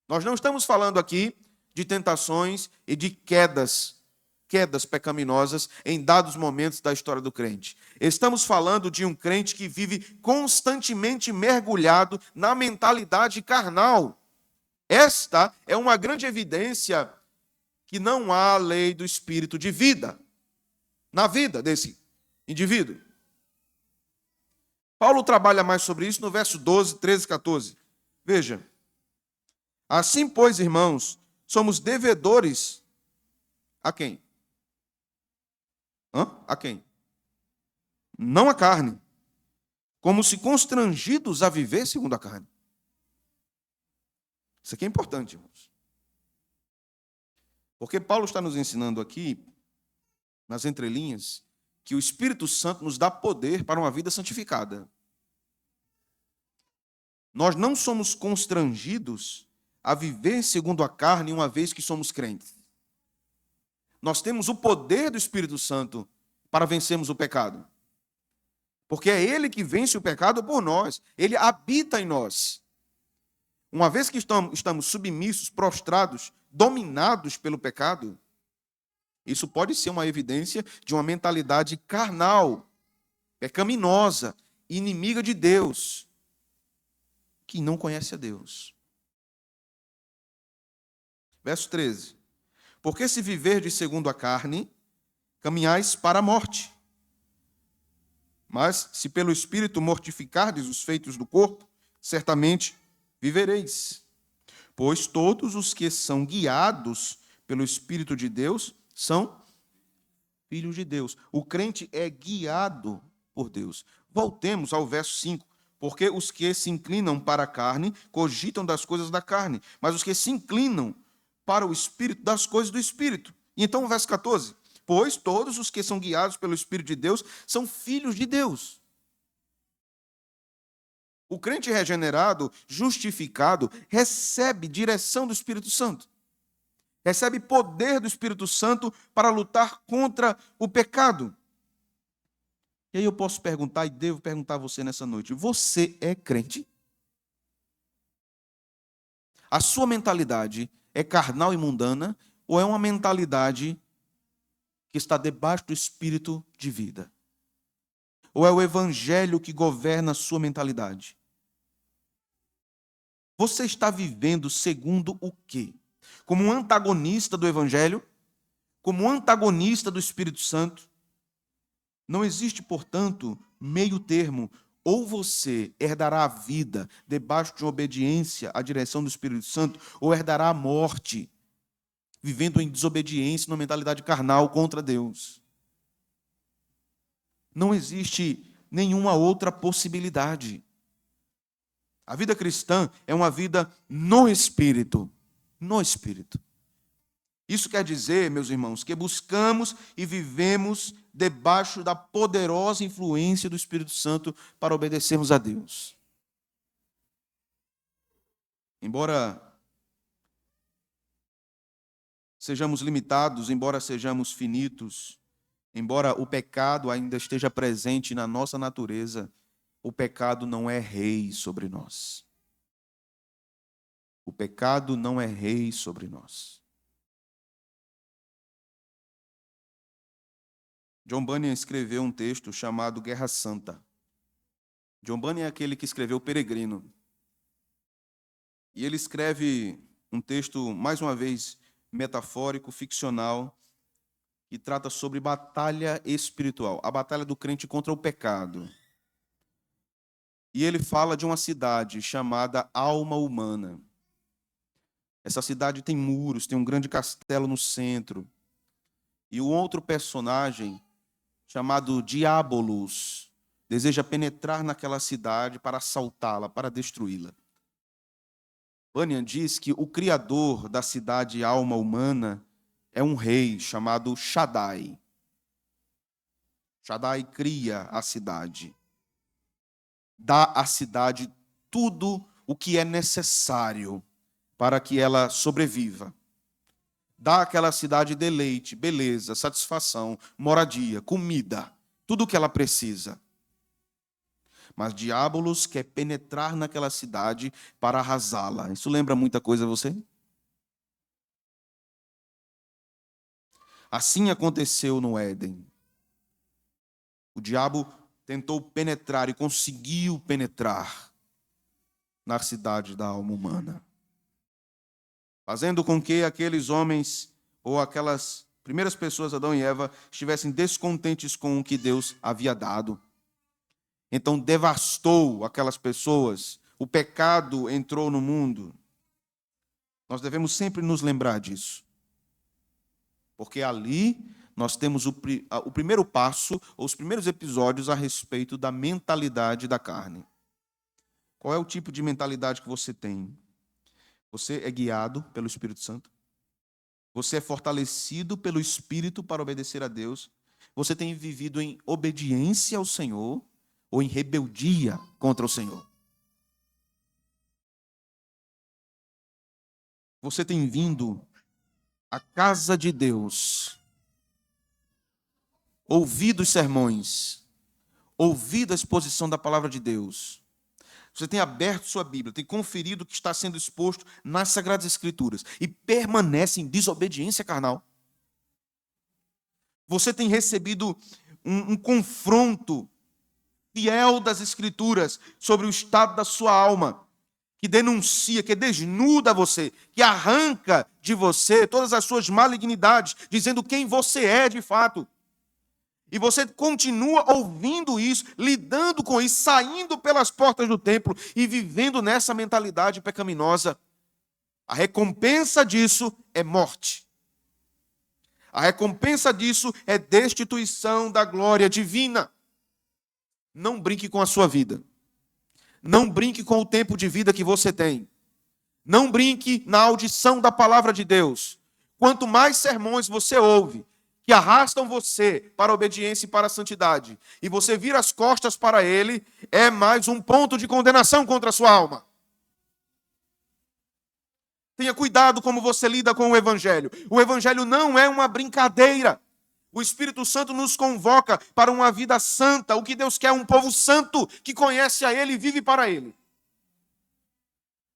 S1: Nós não estamos falando aqui de tentações e de quedas pecaminosas em dados momentos da história do crente. Estamos falando de um crente que vive constantemente mergulhado na mentalidade carnal. Esta é uma grande evidência que não há lei do espírito de vida na vida desse indivíduo. Paulo trabalha mais sobre isso no verso 12, 13 e 14. Veja. Assim, pois, irmãos, somos devedores a quem? A quem? Não a carne, como se constrangidos a viver segundo a carne. Isso aqui é importante, irmãos. Porque Paulo está nos ensinando aqui, nas entrelinhas, que o Espírito Santo nos dá poder para uma vida santificada. Nós não somos constrangidos a viver segundo a carne uma vez que somos crentes. Nós temos o poder do Espírito Santo para vencermos o pecado. Porque é Ele que vence o pecado por nós. Ele habita em nós. Uma vez que estamos submissos, prostrados, dominados pelo pecado, isso pode ser uma evidência de uma mentalidade carnal, pecaminosa, inimiga de Deus, que não conhece a Deus. Verso 13. Porque se viverdes segundo a carne, caminhais para a morte. Mas se pelo Espírito mortificardes os feitos do corpo, certamente vivereis. Pois todos os que são guiados pelo Espírito de Deus são filhos de Deus. O crente é guiado por Deus. Voltemos ao verso 5. Porque os que se inclinam para a carne cogitam das coisas da carne, mas os que se inclinam para o Espírito, das coisas do Espírito. E então o verso 14. Pois todos os que são guiados pelo Espírito de Deus são filhos de Deus. O crente regenerado, justificado, recebe direção do Espírito Santo. Recebe poder do Espírito Santo para lutar contra o pecado. E aí eu posso perguntar, e devo perguntar a você nessa noite: você é crente? A sua mentalidade é carnal e mundana, ou é uma mentalidade que está debaixo do Espírito de vida? Ou é o Evangelho que governa a sua mentalidade? Você está vivendo segundo o quê? Como um antagonista do Evangelho? Como um antagonista do Espírito Santo? Não existe, portanto, meio termo. Ou você herdará a vida debaixo de obediência à direção do Espírito Santo, ou herdará a morte, vivendo em desobediência, numa mentalidade carnal contra Deus. Não existe nenhuma outra possibilidade. A vida cristã é uma vida no Espírito. No Espírito. Isso quer dizer, meus irmãos, que buscamos e vivemos debaixo da poderosa influência do Espírito Santo para obedecermos a Deus. Embora sejamos limitados, embora sejamos finitos, embora o pecado ainda esteja presente na nossa natureza, o pecado não é rei sobre nós. O pecado não é rei sobre nós. John Bunyan escreveu um texto chamado Guerra Santa. John Bunyan é aquele que escreveu O Peregrino. E ele escreve um texto, mais uma vez, metafórico, ficcional, que trata sobre batalha espiritual, a batalha do crente contra o pecado. E ele fala de uma cidade chamada Alma Humana. Essa cidade tem muros, tem um grande castelo no centro. E um outro personagem, chamado Diabolos, deseja penetrar naquela cidade para assaltá-la, para destruí-la. Bunyan diz que o criador da cidade Alma Humana é um rei chamado Shaddai. Shaddai cria a cidade. Dá à cidade tudo o que é necessário para que ela sobreviva. Dá àquela cidade deleite, beleza, satisfação, moradia, comida, tudo o que ela precisa. Mas Diabolos quer penetrar naquela cidade para arrasá-la. Isso lembra muita coisa a você? Assim aconteceu no Éden. O diabo tentou penetrar e conseguiu penetrar na cidade da alma humana. fazendo com que aqueles homens ou aquelas primeiras pessoas, Adão e Eva, estivessem descontentes com o que Deus havia dado. Então devastou aquelas pessoas, o pecado entrou no mundo. Nós devemos sempre nos lembrar disso, porque ali nós temos o primeiro passo, ou os primeiros episódios a respeito da mentalidade da carne. Qual é o tipo de mentalidade que você tem? Você é guiado pelo Espírito Santo? Você é fortalecido pelo Espírito para obedecer a Deus? Você tem vivido em obediência ao Senhor ou em rebeldia contra o Senhor? Você tem vindo à casa de Deus, ouvido os sermões, ouvido a exposição da palavra de Deus? Você tem aberto sua Bíblia, tem conferido o que está sendo exposto nas Sagradas Escrituras e permanece em desobediência carnal? Você tem recebido um confronto fiel das Escrituras sobre o estado da sua alma, que denuncia, que desnuda você, que arranca de você todas as suas malignidades, dizendo quem você é de fato. E você continua ouvindo isso, lidando com isso, saindo pelas portas do templo e vivendo nessa mentalidade pecaminosa. A recompensa disso é morte. A recompensa disso é destituição da glória divina. Não brinque com a sua vida. Não brinque com o tempo de vida que você tem. Não brinque na audição da palavra de Deus. Quanto mais sermões você ouve, que arrastam você para a obediência e para a santidade, e você vira as costas para ele, é mais um ponto de condenação contra a sua alma. Tenha cuidado como você lida com o Evangelho. O Evangelho não é uma brincadeira. O Espírito Santo nos convoca para uma vida santa. O que Deus quer é um povo santo, que conhece a Ele e vive para Ele.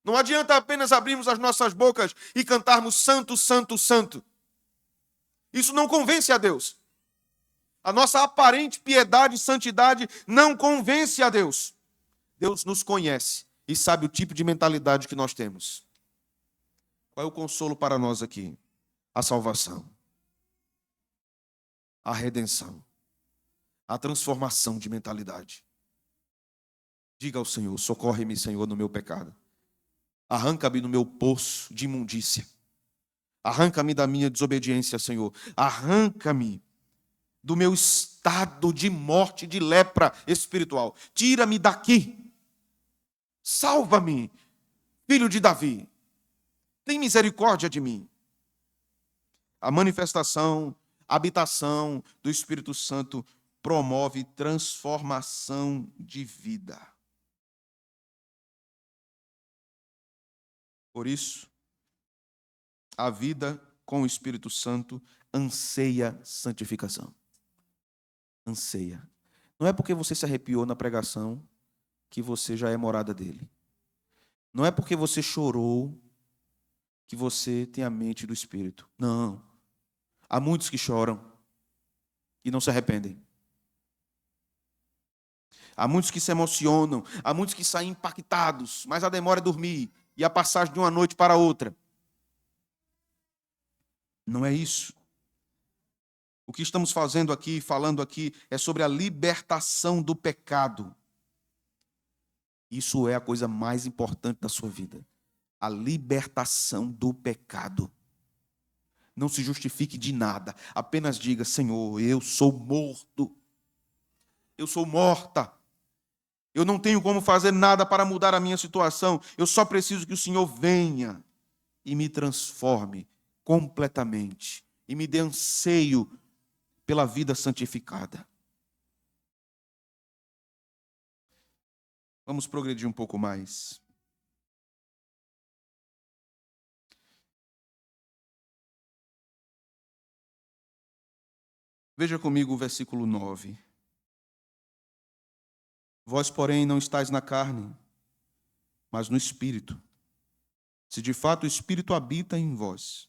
S1: Não adianta apenas abrirmos as nossas bocas e cantarmos santo, santo, santo. Isso não convence a Deus. A nossa aparente piedade e santidade não convence a Deus. Deus nos conhece e sabe o tipo de mentalidade que nós temos. Qual é o consolo para nós aqui? A salvação, a redenção, a transformação de mentalidade. Diga ao Senhor: socorre-me, Senhor, no meu pecado. Arranca-me do meu poço de imundícia. Arranca-me da minha desobediência, Senhor. Arranca-me do meu estado de morte, de lepra espiritual. Tira-me daqui. Salva-me, filho de Davi. Tem misericórdia de mim. A manifestação, a habitação do Espírito Santo promove transformação de vida. Por isso, a vida com o Espírito Santo anseia santificação. Anseia. Não é porque você se arrepiou na pregação que você já é morada dele. Não é porque você chorou que você tem a mente do Espírito. Não. Há muitos que choram e não se arrependem. Há muitos que se emocionam, há muitos que saem impactados, mas a demora é dormir e a passagem de uma noite para outra. Não é isso. O que estamos fazendo aqui, falando aqui, é sobre a libertação do pecado. Isso é a coisa mais importante da sua vida. A libertação do pecado. Não se justifique de nada. Apenas diga: Senhor, eu sou morto. Eu sou morta. Eu não tenho como fazer nada para mudar a minha situação. Eu só preciso que o Senhor venha e me transforme completamente. E me dê anseio pela vida santificada. Vamos progredir um pouco mais. Veja comigo o versículo 9. Vós, porém, não estáis na carne, mas no Espírito. Se de fato o Espírito habita em vós.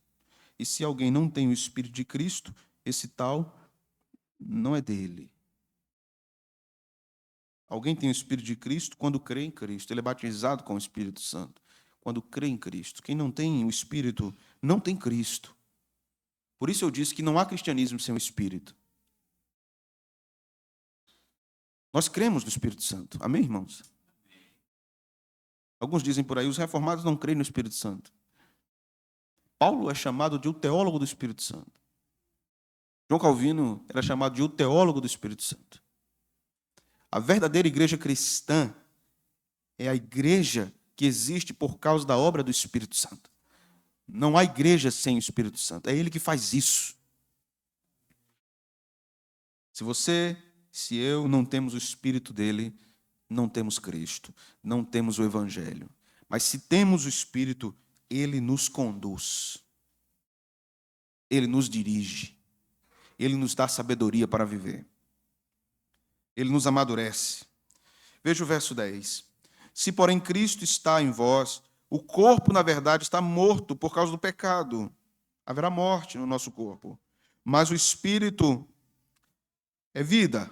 S1: E se alguém não tem o Espírito de Cristo, esse tal não é dele. Alguém tem o Espírito de Cristo quando crê em Cristo. Ele é batizado com o Espírito Santo. quando crê em Cristo. Quem não tem o Espírito não tem Cristo. Por isso eu disse que não há cristianismo sem o Espírito. Nós cremos no Espírito Santo. Amém, irmãos? Alguns dizem por aí, os reformados não creem no Espírito Santo. Paulo é chamado de o teólogo do Espírito Santo. João Calvino era chamado de o teólogo do Espírito Santo. A verdadeira igreja cristã é a igreja que existe por causa da obra do Espírito Santo. Não há igreja sem o Espírito Santo. É Ele que faz isso. Se você, se eu não temos o Espírito dele, não temos Cristo, não temos o Evangelho. Mas se temos o Espírito, Ele nos conduz. Ele nos dirige. Ele nos dá sabedoria para viver. Ele nos amadurece. Veja o verso 10. Se, porém, Cristo está em vós, o corpo, na verdade, está morto por causa do pecado. Haverá morte no nosso corpo. Mas o Espírito é vida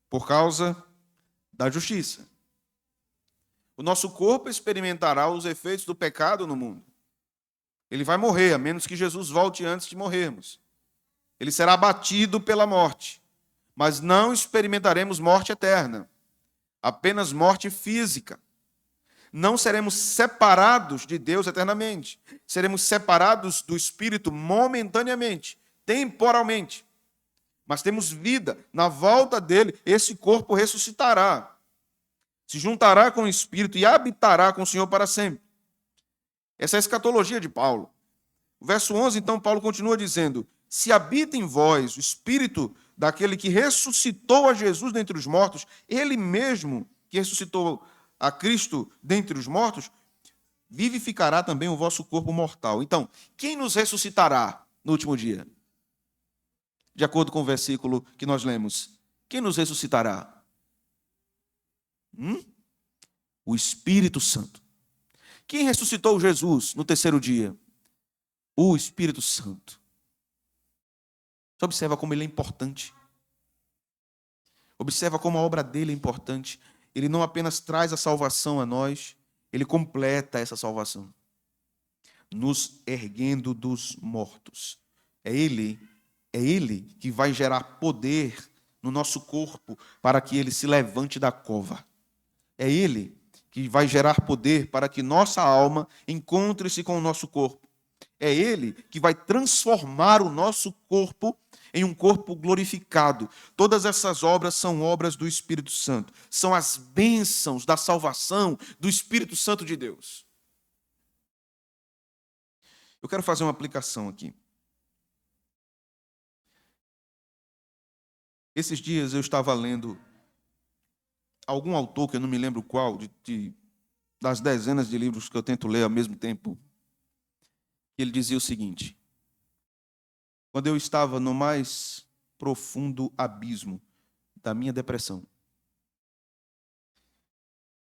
S1: por causa da justiça. O nosso corpo experimentará os efeitos do pecado no mundo. Ele vai morrer, a menos que Jesus volte antes de morrermos. Ele será abatido pela morte. Mas não experimentaremos morte eterna. Apenas morte física. Não seremos separados de Deus eternamente. Seremos separados do Espírito momentaneamente, temporalmente. Mas temos vida. Na volta dele, esse corpo ressuscitará. Se juntará com o Espírito e habitará com o Senhor para sempre. Essa é a escatologia de Paulo. O verso 11, então, Paulo continua dizendo: se habita em vós o Espírito daquele que ressuscitou a Jesus dentre os mortos, ele mesmo que ressuscitou a Cristo dentre os mortos, vivificará também o vosso corpo mortal. Então, quem nos ressuscitará no último dia? De acordo com o versículo que nós lemos. Quem nos ressuscitará? O Espírito Santo. Quem ressuscitou Jesus no terceiro dia? O Espírito Santo. Você observa como ele é importante. Observa como a obra dele é importante. Ele não apenas traz a salvação a nós, ele completa essa salvação, nos erguendo dos mortos. É ele que vai gerar poder no nosso corpo para que ele se levante da cova. É ele que vai gerar poder para que nossa alma encontre-se com o nosso corpo. É ele que vai transformar o nosso corpo em um corpo glorificado. Todas essas obras são obras do Espírito Santo. São as bênçãos da salvação do Espírito Santo de Deus. Eu quero fazer uma aplicação aqui. Esses dias eu estava lendo algum autor, que eu não me lembro qual, das dezenas de livros que eu tento ler ao mesmo tempo. Ele dizia o seguinte: quando eu estava no mais profundo abismo da minha depressão,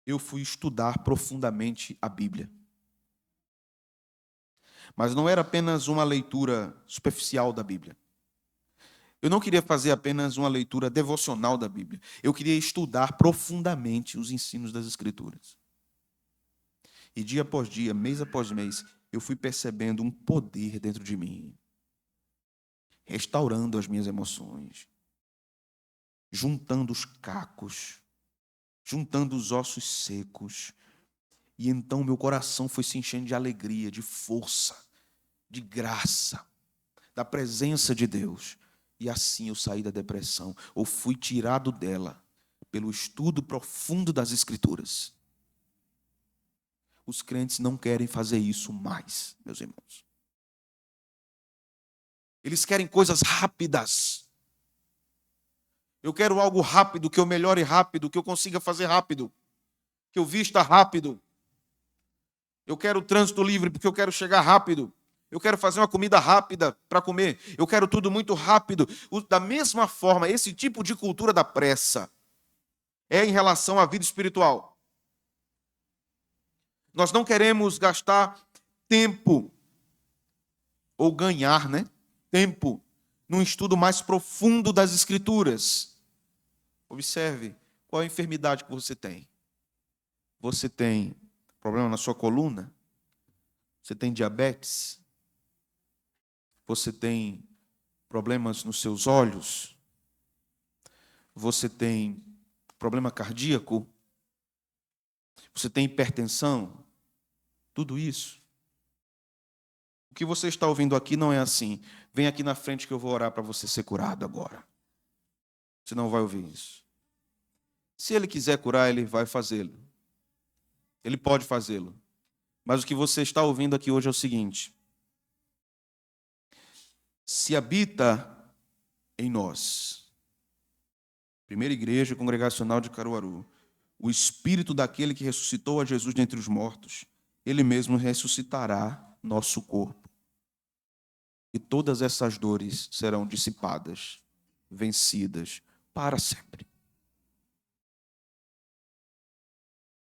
S1: eu fui estudar profundamente a Bíblia. Mas não era apenas uma leitura superficial da Bíblia. Eu não queria fazer apenas uma leitura devocional da Bíblia. Eu queria estudar profundamente os ensinos das Escrituras. E dia após dia, mês após mês, eu fui percebendo um poder dentro de mim, restaurando as minhas emoções, juntando os cacos, juntando os ossos secos. E então meu coração foi se enchendo de alegria, de força, de graça, da presença de Deus. E assim eu saí da depressão, ou fui tirado dela, pelo estudo profundo das Escrituras. Os crentes não querem fazer isso mais, meus irmãos. Eles querem coisas rápidas. Eu quero algo rápido, que eu melhore rápido, que eu consiga fazer rápido, que eu vista rápido. Eu quero trânsito livre, porque eu quero chegar rápido. Eu quero fazer uma comida rápida para comer. Eu quero tudo muito rápido. Da mesma forma, esse tipo de cultura da pressa é em relação à vida espiritual. Nós não queremos gastar tempo, ou ganhar, tempo, num estudo mais profundo das Escrituras. Observe qual é a enfermidade que você tem. Você tem Problema na sua coluna? Você tem diabetes? Você tem problemas nos seus olhos? Você tem problema cardíaco? Você tem hipertensão? Tudo isso. O que você está ouvindo aqui não é assim. Vem aqui na frente que eu vou orar para você ser curado agora. Você não vai ouvir isso. Se ele quiser curar, ele vai fazê-lo. Ele pode fazê-lo. Mas o que você está ouvindo aqui hoje é o seguinte: se habita em nós, Primeira Igreja Congregacional de Caruaru, o Espírito daquele que ressuscitou a Jesus dentre os mortos, ele mesmo ressuscitará nosso corpo. E todas essas dores serão dissipadas, vencidas para sempre.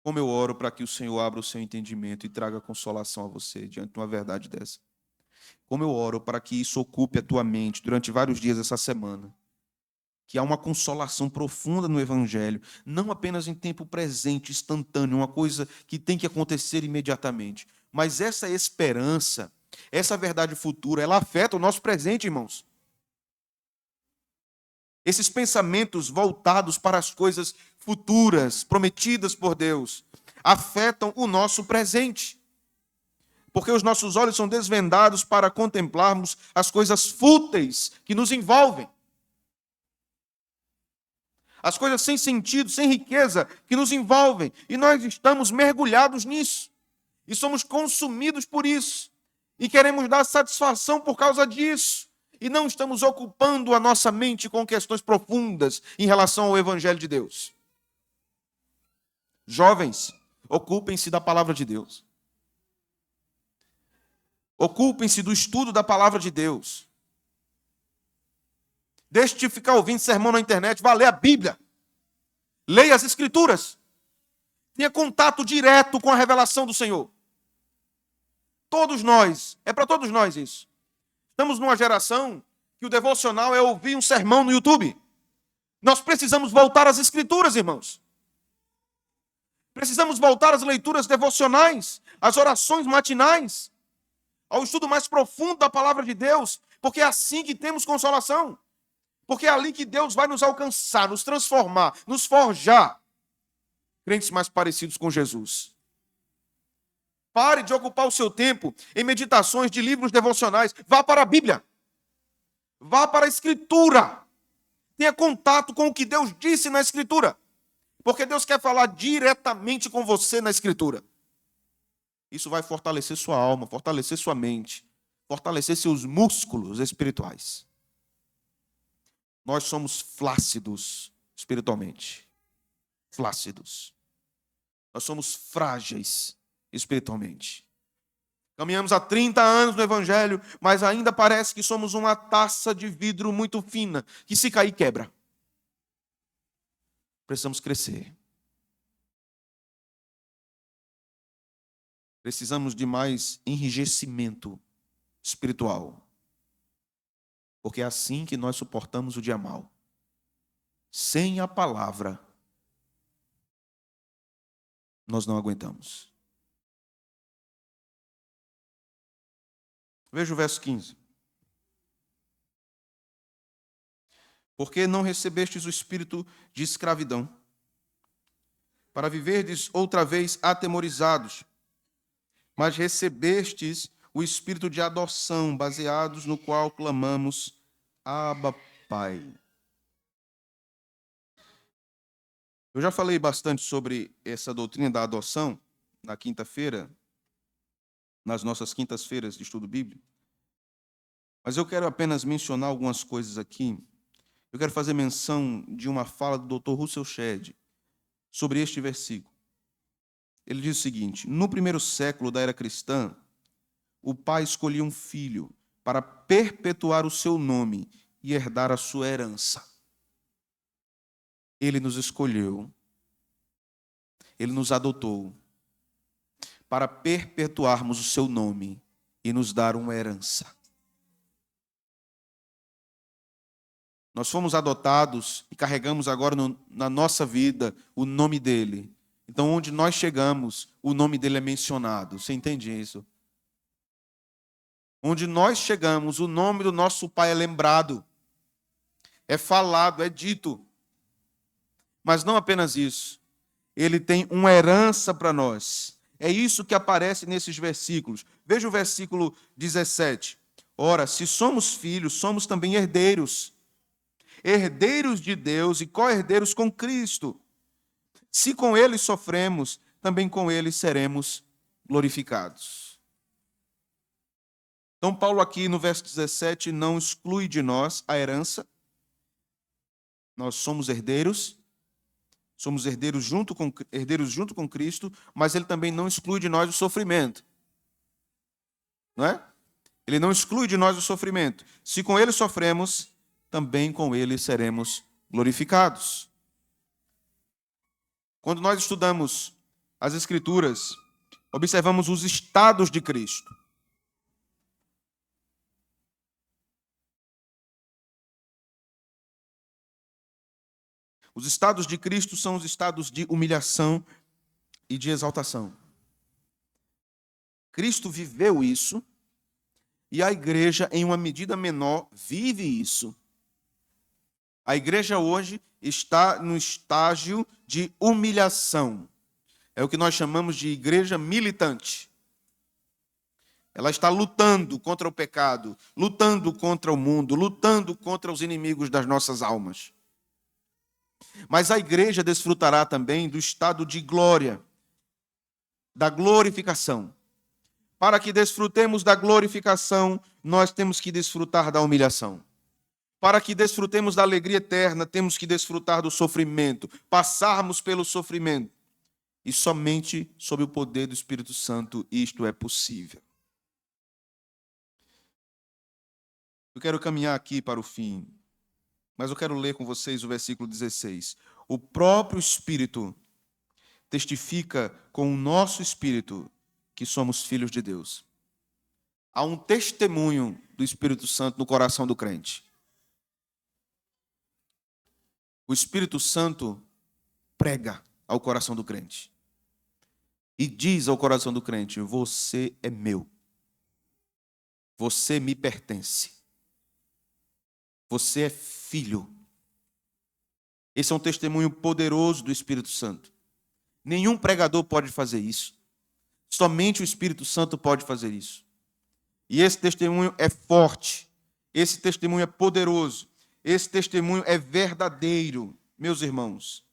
S1: Como eu oro para que o Senhor abra o seu entendimento e traga consolação a você diante de uma verdade dessa. Como eu oro para que isso ocupe a tua mente durante vários dias essa semana. Que há uma consolação profunda no Evangelho, não apenas em tempo presente, instantâneo, uma coisa que tem que acontecer imediatamente. Mas essa esperança, essa verdade futura, ela afeta o nosso presente, irmãos. Esses pensamentos voltados para as coisas futuras, prometidas por Deus, afetam o nosso presente. Porque os nossos olhos são desvendados para contemplarmos as coisas fúteis que nos envolvem. As coisas sem sentido, sem riqueza que nos envolvem. E nós estamos mergulhados nisso. E somos consumidos por isso. E queremos dar satisfação por causa disso. E não estamos ocupando a nossa mente com questões profundas em relação ao Evangelho de Deus. Jovens, ocupem-se da palavra de Deus. Ocupem-se do estudo da palavra de Deus. Deixe de ficar ouvindo sermão na internet, vá ler a Bíblia. Leia as Escrituras. Tenha contato direto com a revelação do Senhor. Todos nós, é para todos nós isso. Estamos numa geração que o devocional é ouvir um sermão no YouTube. Nós precisamos voltar às Escrituras, irmãos. Precisamos voltar às leituras devocionais, às orações matinais, ao estudo mais profundo da palavra de Deus, porque é assim que temos consolação. Porque é ali que Deus vai nos alcançar, nos transformar, nos forjar crentes mais parecidos com Jesus. Pare de ocupar o seu tempo em meditações de livros devocionais. Vá para a Bíblia. Vá para a Escritura. Tenha contato com o que Deus disse na Escritura. Porque Deus quer falar diretamente com você na Escritura. Isso vai fortalecer sua alma, fortalecer sua mente, fortalecer seus músculos espirituais. Nós somos flácidos espiritualmente. Flácidos. Nós somos frágeis espiritualmente. Caminhamos há 30 anos no Evangelho, mas ainda parece que somos uma taça de vidro muito fina, que se cair quebra. Precisamos crescer. Precisamos de mais enrijecimento espiritual. Porque é assim que nós suportamos o dia mal. Sem a palavra, nós não aguentamos. Veja o verso 15. Porque não recebestes o espírito de escravidão, para viverdes outra vez atemorizados, mas recebestes o espírito de adoção, baseados no qual clamamos, Abba, Pai. Eu já falei bastante sobre essa doutrina da adoção na quinta-feira, nas nossas quintas-feiras de estudo bíblico, mas eu quero apenas mencionar algumas coisas aqui. Eu quero fazer menção de uma fala do Dr. Russell Shedd sobre este versículo. Ele diz o seguinte: no primeiro século da era cristã, o pai escolhia um filho para perpetuar o seu nome e herdar a sua herança. Ele nos escolheu, ele nos adotou para perpetuarmos o seu nome e nos dar uma herança. Nós fomos adotados e carregamos agora na nossa vida o nome dele, Então, onde nós chegamos, o nome dele é mencionado. Você entende isso? Onde nós chegamos, o nome do nosso Pai é lembrado, é falado, é dito. Mas não apenas isso. Ele tem uma herança para nós. É isso que aparece nesses versículos. Veja o versículo 17. Ora, se somos filhos, somos também herdeiros. Herdeiros de Deus e co-herdeiros com Cristo. Se com ele sofremos, também com ele seremos glorificados. Então, Paulo aqui no verso 17 não exclui de nós a herança. Nós somos herdeiros junto com Cristo, mas ele também não exclui de nós o sofrimento. Não é? Ele não exclui de nós o sofrimento. Se com ele sofremos, também com ele seremos glorificados. Quando nós estudamos as Escrituras, observamos os estados de Cristo. Os estados de Cristo são os estados de humilhação e de exaltação. Cristo viveu isso e a igreja, em uma medida menor, vive isso. A igreja hoje está no estágio de humilhação. É o que nós chamamos de igreja militante. Ela está lutando contra o pecado, lutando contra o mundo, lutando contra os inimigos das nossas almas. Mas a igreja desfrutará também do estado de glória, da glorificação. Para que desfrutemos da glorificação, nós temos que desfrutar da humilhação. Para que desfrutemos da alegria eterna, temos que desfrutar do sofrimento, passarmos pelo sofrimento. E somente sob o poder do Espírito Santo isto é possível. Eu quero caminhar aqui para o fim, mas eu quero ler com vocês o versículo 16. O próprio Espírito testifica com o nosso espírito que somos filhos de Deus. Há um testemunho do Espírito Santo no coração do crente. O Espírito Santo prega ao coração do crente e diz ao coração do crente: você é meu, você me pertence, você é filho. Esse é um testemunho poderoso do Espírito Santo. Nenhum pregador pode fazer isso. Somente o Espírito Santo pode fazer isso. E esse testemunho é forte, esse testemunho é poderoso, esse testemunho é verdadeiro, meus irmãos.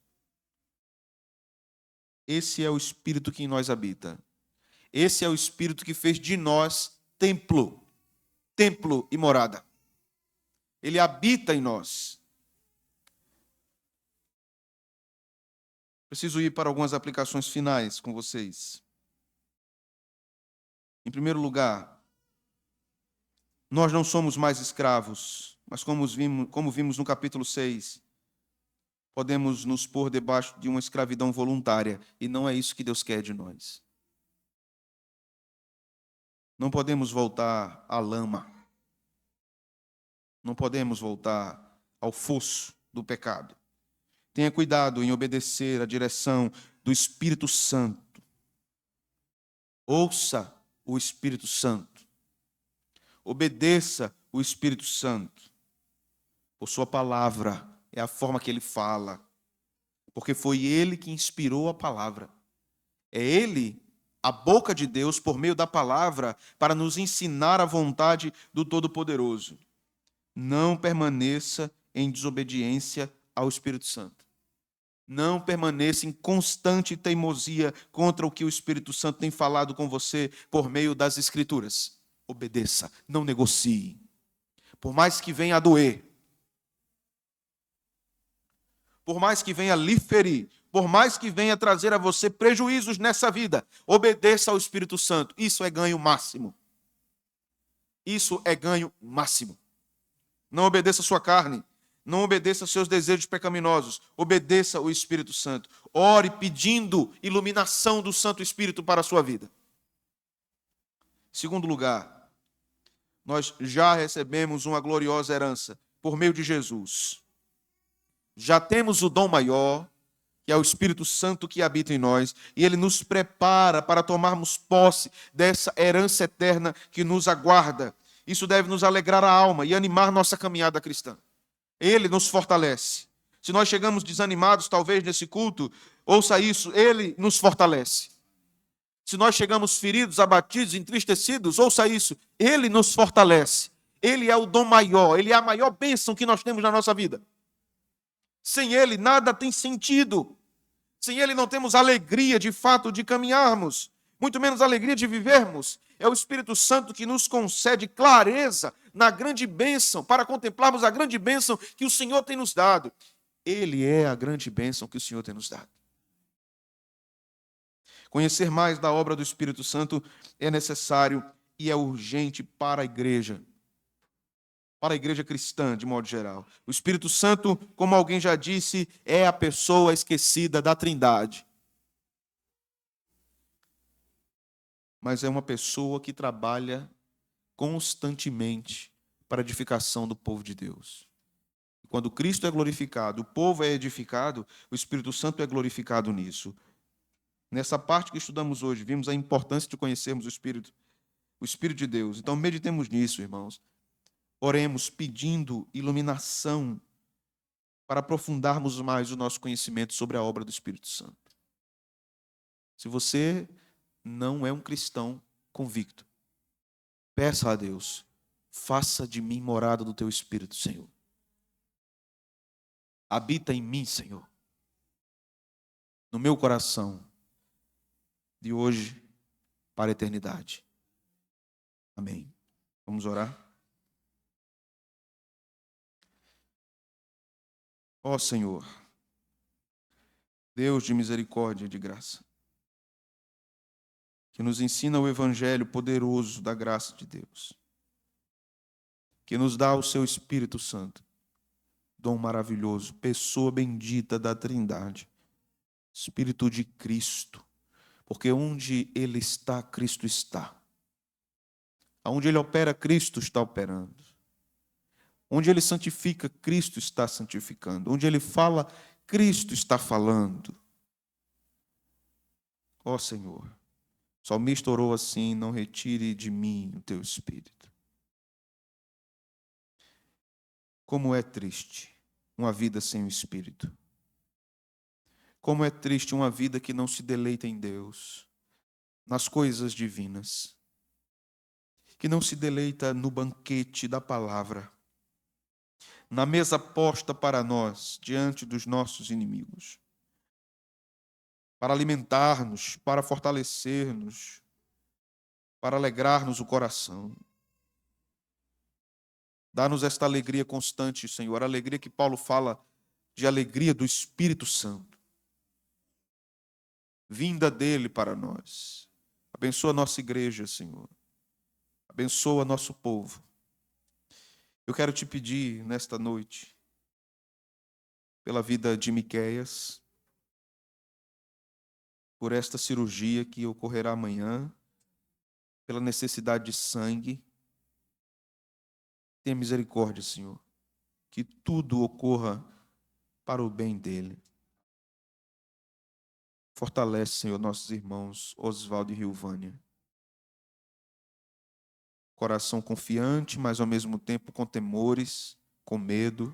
S1: Esse é o Espírito que em nós habita. Esse é o Espírito que fez de nós templo e morada. Ele habita em nós. Preciso ir para algumas aplicações finais com vocês. Em primeiro lugar, nós não somos mais escravos, mas como vimos no capítulo 6, podemos nos pôr debaixo de uma escravidão voluntária, e não é isso que Deus quer de nós. Não podemos voltar à lama. Não podemos voltar ao fosso do pecado. Tenha cuidado em obedecer à direção do Espírito Santo. Ouça o Espírito Santo. Obedeça o Espírito Santo. Por sua palavra, é a forma que ele fala. Porque foi ele que inspirou a palavra. É ele, a boca de Deus, por meio da palavra, para nos ensinar a vontade do Todo-Poderoso. Não permaneça em desobediência ao Espírito Santo. Não permaneça em constante teimosia contra o que o Espírito Santo tem falado com você por meio das Escrituras. Obedeça, não negocie. Por mais que venha a doer, por mais que venha lhe ferir, por mais que venha trazer a você prejuízos nessa vida, obedeça ao Espírito Santo. Isso é ganho máximo. Isso é ganho máximo. Não obedeça a sua carne. Não obedeça aos seus desejos pecaminosos. Obedeça o Espírito Santo. Ore pedindo iluminação do Santo Espírito para a sua vida. Segundo lugar, nós já recebemos uma gloriosa herança por meio de Jesus. Já temos o dom maior, que é o Espírito Santo que habita em nós, e ele nos prepara para tomarmos posse dessa herança eterna que nos aguarda. Isso deve nos alegrar a alma e animar nossa caminhada cristã. Ele nos fortalece. Se nós chegamos desanimados, talvez, nesse culto, ouça isso, ele nos fortalece. Se nós chegamos feridos, abatidos, entristecidos, ouça isso, ele nos fortalece. Ele é o dom maior, ele é a maior bênção que nós temos na nossa vida. Sem ele, nada tem sentido. Sem ele, não temos alegria, de fato, de caminharmos. Muito menos alegria de vivermos. É o Espírito Santo que nos concede clareza na grande bênção, para contemplarmos a grande bênção que o Senhor tem nos dado. Ele é a grande bênção que o Senhor tem nos dado. Conhecer mais da obra do Espírito Santo é necessário e é urgente para a igreja cristã, de modo geral. O Espírito Santo, como alguém já disse, é a pessoa esquecida da Trindade. Mas é uma pessoa que trabalha constantemente para a edificação do povo de Deus. Quando Cristo é glorificado, o povo é edificado, o Espírito Santo é glorificado nisso. Nessa parte que estudamos hoje, vimos a importância de conhecermos o Espírito de Deus. Então, meditemos nisso, irmãos. Oremos pedindo iluminação para aprofundarmos mais o nosso conhecimento sobre a obra do Espírito Santo. Se você não é um cristão convicto, peça a Deus, faça de mim morada do teu Espírito, Senhor. Habita em mim, Senhor, no meu coração, de hoje para a eternidade. Amém. Vamos orar? Ó Senhor, Deus de misericórdia e de graça, que nos ensina o evangelho poderoso da graça de Deus, que nos dá o seu Espírito Santo, dom maravilhoso, pessoa bendita da Trindade, Espírito de Cristo, porque onde Ele está, Cristo está. Onde Ele opera, Cristo está operando. Onde Ele santifica, Cristo está santificando. Onde Ele fala, Cristo está falando. Ó Senhor, o salmista orou assim: não retire de mim o teu Espírito. Como é triste uma vida sem o Espírito. Como é triste uma vida que não se deleita em Deus, nas coisas divinas, que não se deleita no banquete da palavra, na mesa posta para nós, diante dos nossos inimigos, para alimentar-nos, para fortalecer-nos, para alegrar-nos o coração. Dá-nos esta alegria constante, Senhor, a alegria que Paulo fala de alegria do Espírito Santo, vinda dele para nós. Abençoa a nossa igreja, Senhor. Abençoa nosso povo. Eu quero te pedir nesta noite, pela vida de Miqueias, por esta cirurgia que ocorrerá amanhã, pela necessidade de sangue. Tenha misericórdia, Senhor, que tudo ocorra para o bem dele. Fortalece, Senhor, nossos irmãos Oswaldo e Rilvânia. Coração confiante, mas ao mesmo tempo com temores, com medo.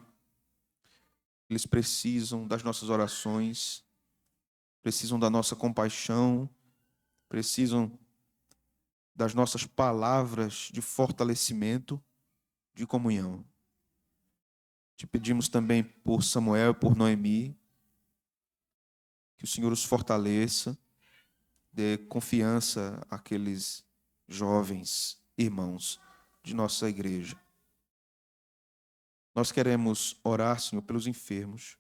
S1: Eles precisam das nossas orações, precisam da nossa compaixão, precisam das nossas palavras de fortalecimento, de comunhão. Te pedimos também por Samuel e por Noemi, que o Senhor os fortaleça, dê confiança àqueles jovens irmãos de nossa igreja. Nós queremos orar, Senhor, pelos enfermos.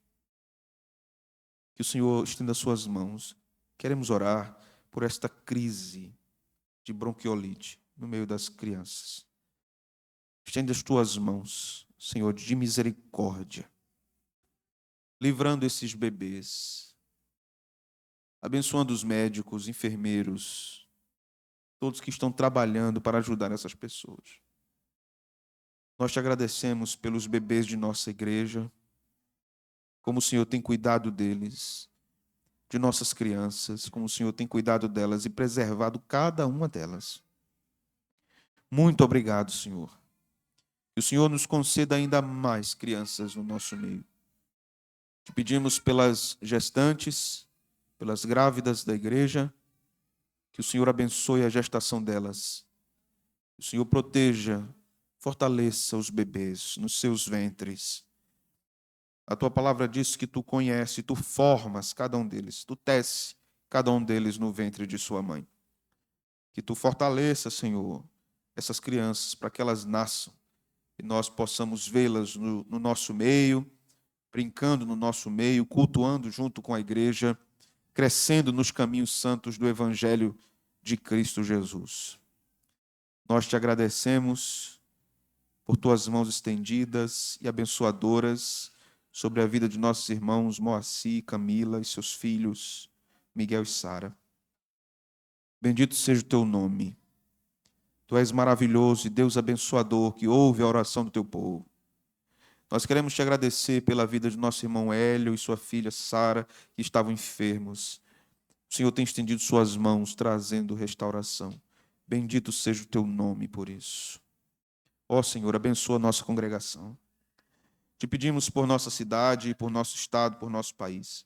S1: Que o Senhor estenda suas mãos. Queremos orar por esta crise de bronquiolite no meio das crianças. Estende as tuas mãos, Senhor, de misericórdia, livrando esses bebês, abençoando os médicos, enfermeiros, todos que estão trabalhando para ajudar essas pessoas. Nós te agradecemos pelos bebês de nossa igreja, como o Senhor tem cuidado deles, de nossas crianças, como o Senhor tem cuidado delas e preservado cada uma delas. Muito obrigado, Senhor. Que o Senhor nos conceda ainda mais crianças no nosso meio. Te pedimos pelas gestantes, pelas grávidas da igreja, que o Senhor abençoe a gestação delas. Que o Senhor proteja, fortaleça os bebês nos seus ventres. A tua palavra diz que tu conheces, tu formas cada um deles, tu teces cada um deles no ventre de sua mãe. Que tu fortaleça, Senhor, essas crianças para que elas nasçam e nós possamos vê-las no nosso meio, brincando no nosso meio, cultuando junto com a igreja, crescendo nos caminhos santos do Evangelho de Cristo Jesus. Nós te agradecemos por tuas mãos estendidas e abençoadoras sobre a vida de nossos irmãos Moacir, Camila e seus filhos, Miguel e Sara. Bendito seja o teu nome. Tu és maravilhoso e Deus abençoador que ouve a oração do teu povo. Nós queremos te agradecer pela vida de nosso irmão Hélio e sua filha Sara, que estavam enfermos. O Senhor tem estendido suas mãos, trazendo restauração. Bendito seja o teu nome por isso. Ó Senhor, abençoa a nossa congregação. Te pedimos por nossa cidade, por nosso estado, por nosso país.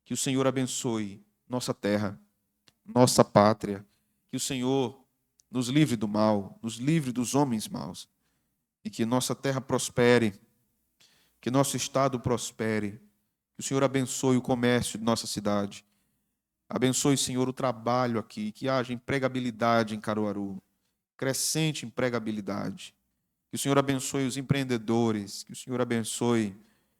S1: Que o Senhor abençoe nossa terra, nossa pátria. Que o Senhor nos livre do mal, nos livre dos homens maus. E que nossa terra prospere, que nosso estado prospere. Que o Senhor abençoe o comércio de nossa cidade. Abençoe, Senhor, o trabalho aqui, que haja empregabilidade em Caruaru, crescente empregabilidade. Que o Senhor abençoe os empreendedores, que o Senhor abençoe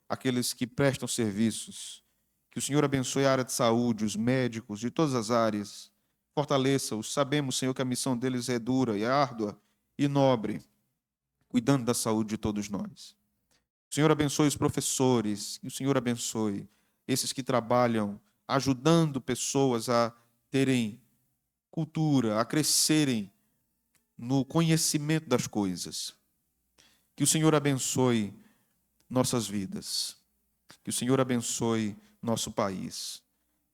S1: aqueles que prestam serviços, que o Senhor abençoe a área de saúde, os médicos de todas as áreas. Fortaleça-os. Sabemos, Senhor, que a missão deles é dura e árdua e nobre, cuidando da saúde de todos nós. O Senhor abençoe os professores, que o Senhor abençoe esses que trabalham ajudando pessoas a terem cultura, a crescerem no conhecimento das coisas. Que o Senhor abençoe nossas vidas. Que o Senhor abençoe nosso país.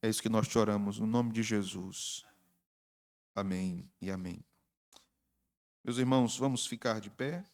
S1: É isso que nós te oramos, no nome de Jesus. Amém e amém. Meus irmãos, vamos ficar de pé.